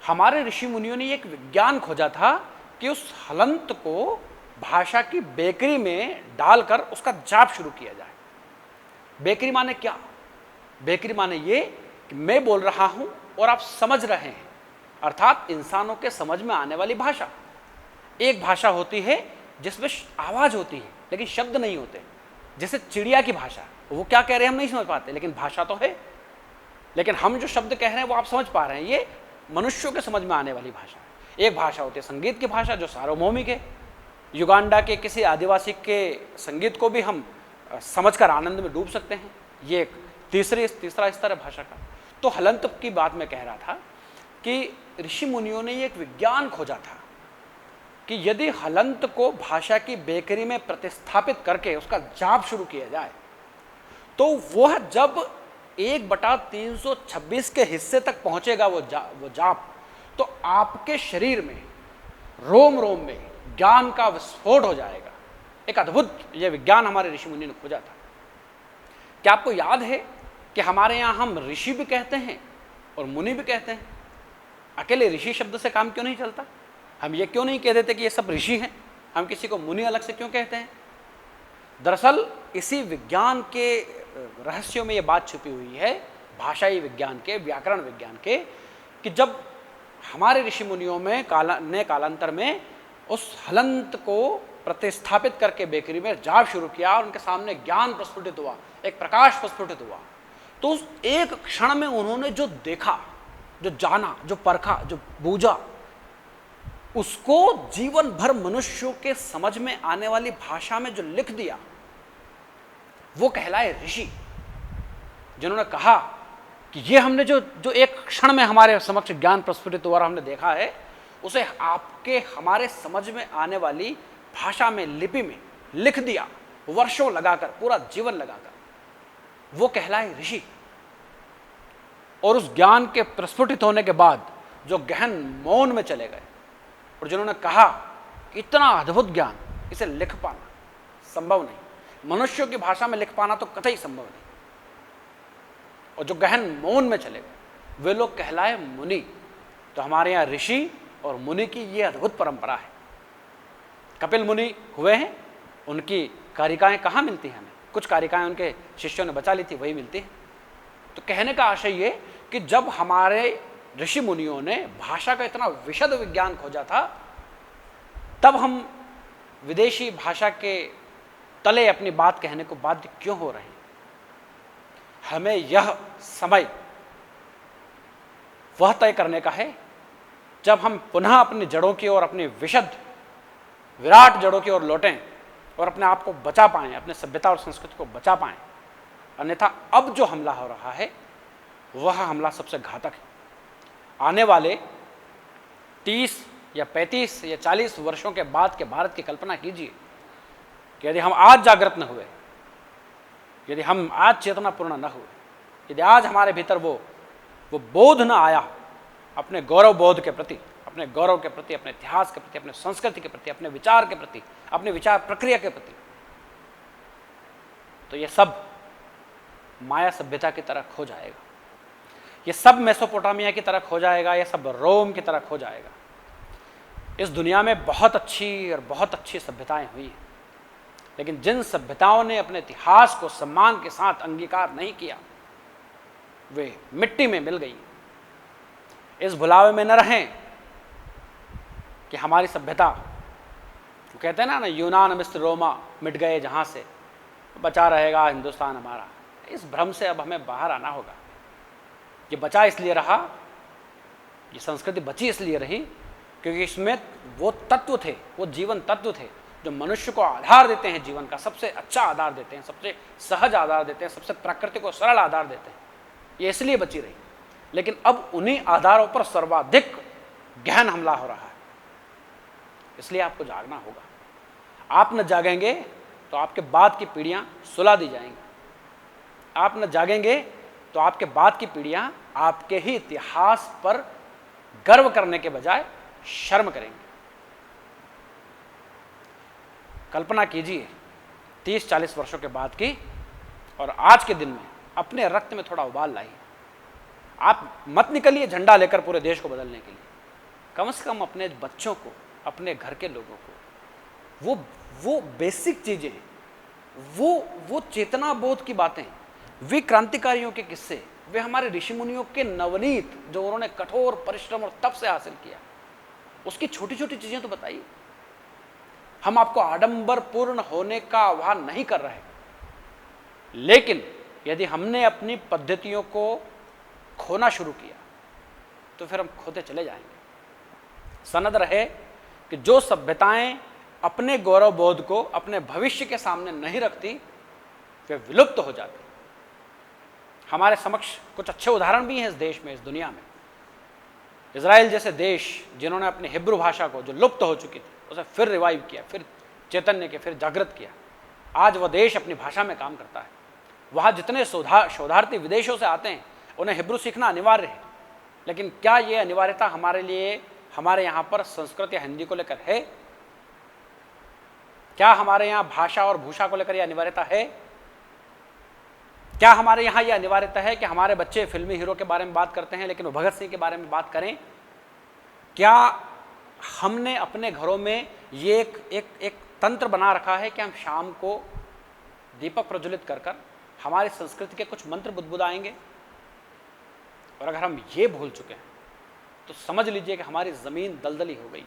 S3: हमारे ऋषि मुनियों ने एक विज्ञान खोजा था कि उस हलंत को भाषा की बेकरी में डालकर उसका जाप शुरू किया जाए। बेकरी माने क्या? बेकरी माने ये कि मैं बोल रहा हूं और आप समझ रहे हैं, अर्थात इंसानों के समझ में आने वाली भाषा। एक भाषा होती है जिसमें आवाज होती है लेकिन शब्द नहीं होते, जैसे चिड़िया की भाषा, वो क्या कह रहे हैं हम नहीं समझ पाते, लेकिन भाषा तो है। लेकिन हम जो शब्द कह रहे हैं वो आप समझ पा रहे हैं, ये मनुष्यों के समझ में आने वाली भाषा है। एक भाषा होती है संगीत की भाषा, जो सार्वभौमिक है। युगांडा के किसी आदिवासी के संगीत को भी हम समझकर आनंद में डूब सकते हैं। ये एक तीसरा स्तर है भाषा का। तो हलंत की बात मैं कह रहा था कि ऋषि मुनियों ने ये एक विज्ञान खोजा था कि यदि हलंत को भाषा की बेकरी में प्रतिस्थापित करके उसका जाप शुरू किया जाए तो वह जब 1/326 के हिस्से तक पहुंचेगा वो जाप, तो आपके शरीर में रोम रोम में ज्ञान का विस्फोट हो जाएगा। एक अद्भुत यह विज्ञान हमारे ऋषि मुनि ने खोजा था। क्या आपको याद है कि हमारे यहाँ हम ऋषि भी कहते हैं और मुनि भी कहते हैं? अकेले ऋषि शब्द से काम क्यों नहीं चलता? हम ये क्यों नहीं कह देते कि ये सब ऋषि हैं? हम किसी को मुनि अलग से क्यों कहते हैं? दरअसल इसी विज्ञान के रहस्यों में ये बात छुपी हुई है, भाषाई विज्ञान के, व्याकरण विज्ञान के, कि जब हमारे ऋषि मुनियों में कालांतर में उस हलंत को प्रतिस्थापित करके बेकरी में जाप शुरू किया और उनके सामने ज्ञान प्रस्फुटित हुआ, एक प्रकाश प्रस्फुटित हुआ, तो उस एक क्षण में उन्होंने जो देखा, जो जाना, जो परखा, जो बूझा, उसको जीवन भर मनुष्यों के समझ में आने वाली भाषा में जो लिख दिया, वो कहलाए ऋषि। जिन्होंने कहा कि ये हमने जो एक क्षण में हमारे समक्ष ज्ञान प्रस्फुटित हुआ हमने देखा है, उसे आपके हमारे समझ में आने वाली भाषा में, लिपि में लिख दिया, वर्षों लगाकर, पूरा जीवन लगाकर, वो कहलाए ऋषि। और उस ज्ञान के प्रस्फुटित होने के बाद जो गहन मौन में चले गए और जिन्होंने कहा कि इतना अद्भुत ज्ञान, इसे लिख पाना संभव नहीं, मनुष्यों की भाषा में लिख पाना तो कतई संभव नहीं, और जो गहन मौन में चले गए, वे लोग कहलाए मुनि। तो हमारे यहाँ ऋषि और मुनि की ये अद्भुत परंपरा है। कपिल मुनि हुए हैं, उनकी कारिकाएं कहाँ मिलती हैं हमें? कुछ कारिकाएं उनके शिष्यों ने बचा ली थी, वही मिलती हैं। तो कहने का आशय ये कि जब हमारे ऋषि मुनियों ने भाषा का इतना विशद विज्ञान खोजा था, तब हम विदेशी भाषा के तले अपनी बात कहने को बाध्य क्यों हो रहे हैं? हमें यह समय वह तय करने का है जब हम पुनः अपनी जड़ों की ओर, अपनी विशद विराट जड़ों की ओर लौटें और अपने आप को बचा पाएं, अपने सभ्यता और संस्कृति को बचा पाएं। अन्यथा अब जो हमला हो रहा है वह हमला सबसे घातक है। आने वाले 30 या 35 या 40 वर्षों के बाद के भारत की कल्पना कीजिए कि यदि हम आज जागृत न हुए, यदि हम आज चेतनापूर्ण न हुए, यदि आज हमारे भीतर वो बोध न आया अपने गौरव बोध के प्रति, अपने गौरव के प्रति, अपने इतिहास के प्रति, अपने संस्कृति के प्रति, अपने विचार के प्रति, अपने विचार प्रक्रिया के प्रति, तो ये सब माया सभ्यता की तरह खो जाएगा। ये सब मेसोपोटामिया की तरह खो जाएगा, ये सब रोम की तरह खो जाएगा। इस दुनिया में बहुत अच्छी और बहुत अच्छी सभ्यताएं हुई हैं, लेकिन जिन सभ्यताओं ने अपने इतिहास को सम्मान के साथ अंगीकार नहीं किया, वे मिट्टी में मिल गई। इस भुलावे में न रहें कि हमारी सभ्यता, वो कहते हैं ना, यूनान मिस्र रोमा मिट गए जहाँ से, बचा रहेगा हिंदुस्तान हमारा। इस भ्रम से अब हमें बाहर आना होगा। ये बचा इसलिए रहा, ये संस्कृति बची इसलिए रही क्योंकि इसमें वो तत्व थे, वो जीवन तत्व थे जो मनुष्य को आधार देते हैं, जीवन का सबसे अच्छा आधार देते हैं, सबसे सहज आधार देते हैं, सबसे प्राकृतिक और सरल आधार देते हैं, ये इसलिए बची रही। लेकिन अब उन्हीं आधारों पर सर्वाधिक गहन हमला हो रहा है। इसलिए आपको जागना होगा। आप न जागेंगे तो आपके बाद की पीढ़ियां सुला दी जाएंगी। आप न जागेंगे तो आपके बाद की पीढ़ियां आपके ही इतिहास पर गर्व करने के बजाय शर्म करेंगे। कल्पना कीजिए 30-40 वर्षों के बाद की और आज के दिन में अपने रक्त में थोड़ा उबाल लाइए। आप मत निकलिए झंडा लेकर पूरे देश को बदलने के लिए, कम से कम अपने बच्चों को, अपने घर के लोगों को वो बेसिक चीजें, वो चेतना बोध की बातें, वे क्रांतिकारियों के किस्से, वे हमारे ऋषि मुनियों के नवनीत जो उन्होंने कठोर परिश्रम और तप से हासिल किया, उसकी छोटी छोटी चीजें तो बताइए। हम आपको आडंबरपूर्ण होने का आह्वान नहीं कर रहे, लेकिन यदि हमने अपनी पद्धतियों को खोना शुरू किया तो फिर हम खोते चले जाएंगे। सनद रहे कि जो सभ्यताएं अपने गौरव बोध को अपने भविष्य के सामने नहीं रखती वे विलुप्त हो जाती। हमारे समक्ष कुछ अच्छे उदाहरण भी हैं इस देश में, इस दुनिया में। इजराइल जैसे देश जिन्होंने अपनी हिब्रू भाषा को जो लुप्त हो चुकी थी उसे फिर रिवाइव किया, फिर चैतन्य के, फिर जागृत किया। आज वह देश अपनी भाषा में काम करता है। वहाँ जितने शोधार्थी विदेशों से आते हैं उन्हें हिब्रू सीखना अनिवार्य है, लेकिन क्या ये अनिवार्यता हमारे लिए, हमारे यहाँ पर संस्कृत या हिंदी को लेकर है? क्या हमारे यहाँ भाषा और भूषा को लेकर यह अनिवार्यता है? क्या हमारे यहाँ यह अनिवार्यता है कि हमारे बच्चे फिल्मी हीरो के बारे में बात करते हैं लेकिन वो भगत सिंह के बारे में बात करें? क्या हमने अपने घरों में ये एक तंत्र बना रखा है कि हम शाम को दीपक प्रज्वलित कर कर हमारी संस्कृति के कुछ मंत्र बुदबुदाएंगे? और अगर हम ये भूल चुके हैं तो समझ लीजिए कि हमारी ज़मीन दलदली हो गई।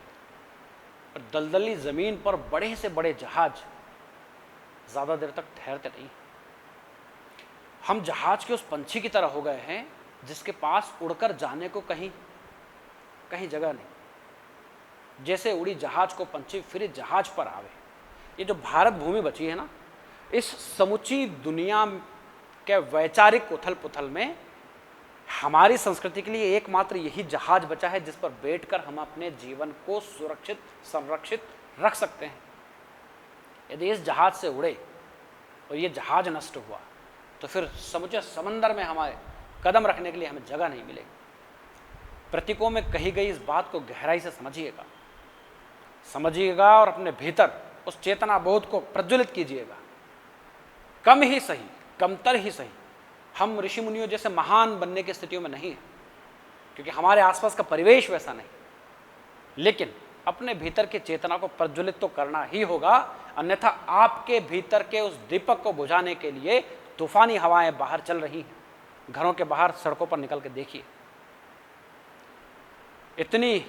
S3: और दलदली ज़मीन पर बड़े से बड़े जहाज ज़्यादा देर तक ठहरते नहीं। हम जहाज के उस पंछी की तरह हो गए हैं जिसके पास उड़कर जाने को कहीं जगह नहीं। जैसे उड़ी जहाज को पंछी फिर जहाज पर आवे। ये जो भारत भूमि बची है ना, इस समूची दुनिया के वैचारिक उथल पुथल में हमारी संस्कृति के लिए एकमात्र यही जहाज बचा है जिस पर बैठकर हम अपने जीवन को सुरक्षित, संरक्षित रख सकते हैं। यदि इस जहाज से उड़े और ये जहाज नष्ट हुआ तो फिर समूचे समंदर में हमारे कदम रखने के लिए हमें जगह नहीं मिलेगी। प्रतीकों में कही गई इस बात को गहराई से समझिएगा और अपने भीतर उस चेतना बोध को प्रज्वलित कीजिएगा। कम ही सही, कमतर ही सही, हम ऋषि मुनियों जैसे महान बनने की स्थितियों में नहीं है क्योंकि हमारे आसपास का परिवेश वैसा नहीं, लेकिन अपने भीतर की चेतना को प्रज्वलित तो करना ही होगा, अन्यथा आपके भीतर के उस दीपक को बुझाने के लिए तूफानी हवाएं बाहर चल रही हैं। घरों के बाहर सड़कों पर निकल के देखिए। इतनी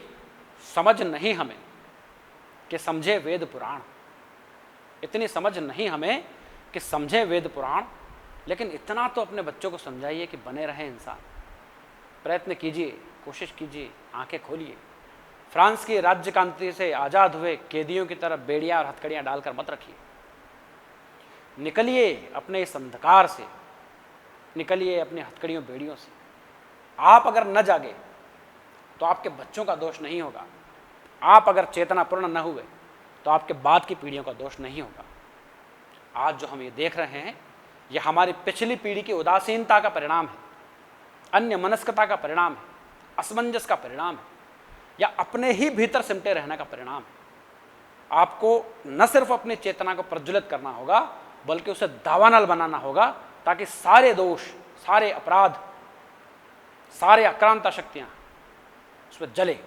S3: समझ नहीं हमें कि समझे वेद पुराण, इतनी समझ नहीं हमें कि समझे वेद पुराण, लेकिन इतना तो अपने बच्चों को समझाइए कि बने रहें इंसान। प्रयत्न कीजिए, कोशिश कीजिए, आंखें खोलिए। फ्रांस की राज्य क्रांति से आज़ाद हुए कैदियों की तरफ बेड़ियां और हथकड़ियां डालकर मत रखिए। निकलिए अपने इस अंधकार से, निकलिए अपनी हथकड़ियों बेड़ियों से। आप अगर न जागे तो आपके बच्चों का दोष नहीं होगा। आप अगर चेतनापूर्ण न हुए तो आपके बाद की पीढ़ियों का दोष नहीं होगा। आज जो हम ये देख रहे हैं यह हमारी पिछली पीढ़ी की उदासीनता का परिणाम है, अन्य मनस्कता का परिणाम है, असमंजस का परिणाम है, या अपने ही भीतर सिमटे रहने का परिणाम है। आपको न सिर्फ अपनी चेतना को प्रज्वलित करना होगा बल्कि उसे दावानल बनाना होगा ताकि सारे दोष, सारे अपराध, सारे आक्रांता शक्तियां उसमें जले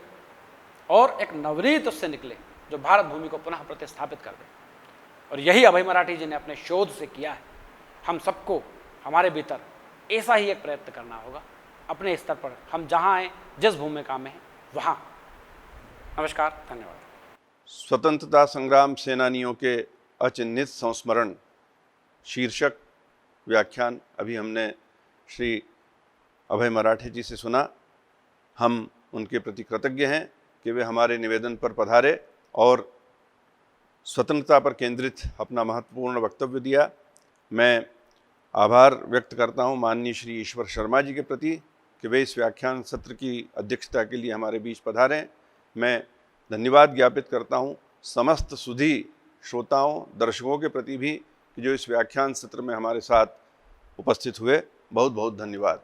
S3: और एक नवनीत उससे निकले जो भारत भूमि को पुनः प्रतिस्थापित कर दे। और यही अभय मराठी जी ने अपने शोध से किया है। हम सबको हमारे भीतर ऐसा ही एक प्रयत्न करना होगा अपने स्तर पर, हम जहाँ हैं, जिस भूमिका में हैं वहाँ। नमस्कार, धन्यवाद।
S1: स्वतंत्रता संग्राम सेनानियों के अचिन्हित संस्मरण शीर्षक व्याख्यान अभी हमने श्री अभय मराठे जी से सुना। हम उनके प्रति कृतज्ञ हैं कि वे हमारे निवेदन पर पधारे और स्वतंत्रता पर केंद्रित अपना महत्वपूर्ण वक्तव्य दिया। मैं आभार व्यक्त करता हूं माननीय श्री ईश्वर शर्मा जी के प्रति कि वे इस व्याख्यान सत्र की अध्यक्षता के लिए हमारे बीच पधारें। मैं धन्यवाद ज्ञापित करता हूं समस्त सुधी श्रोताओं, दर्शकों के प्रति भी कि जो इस व्याख्यान सत्र में हमारे साथ उपस्थित हुए। बहुत बहुत धन्यवाद।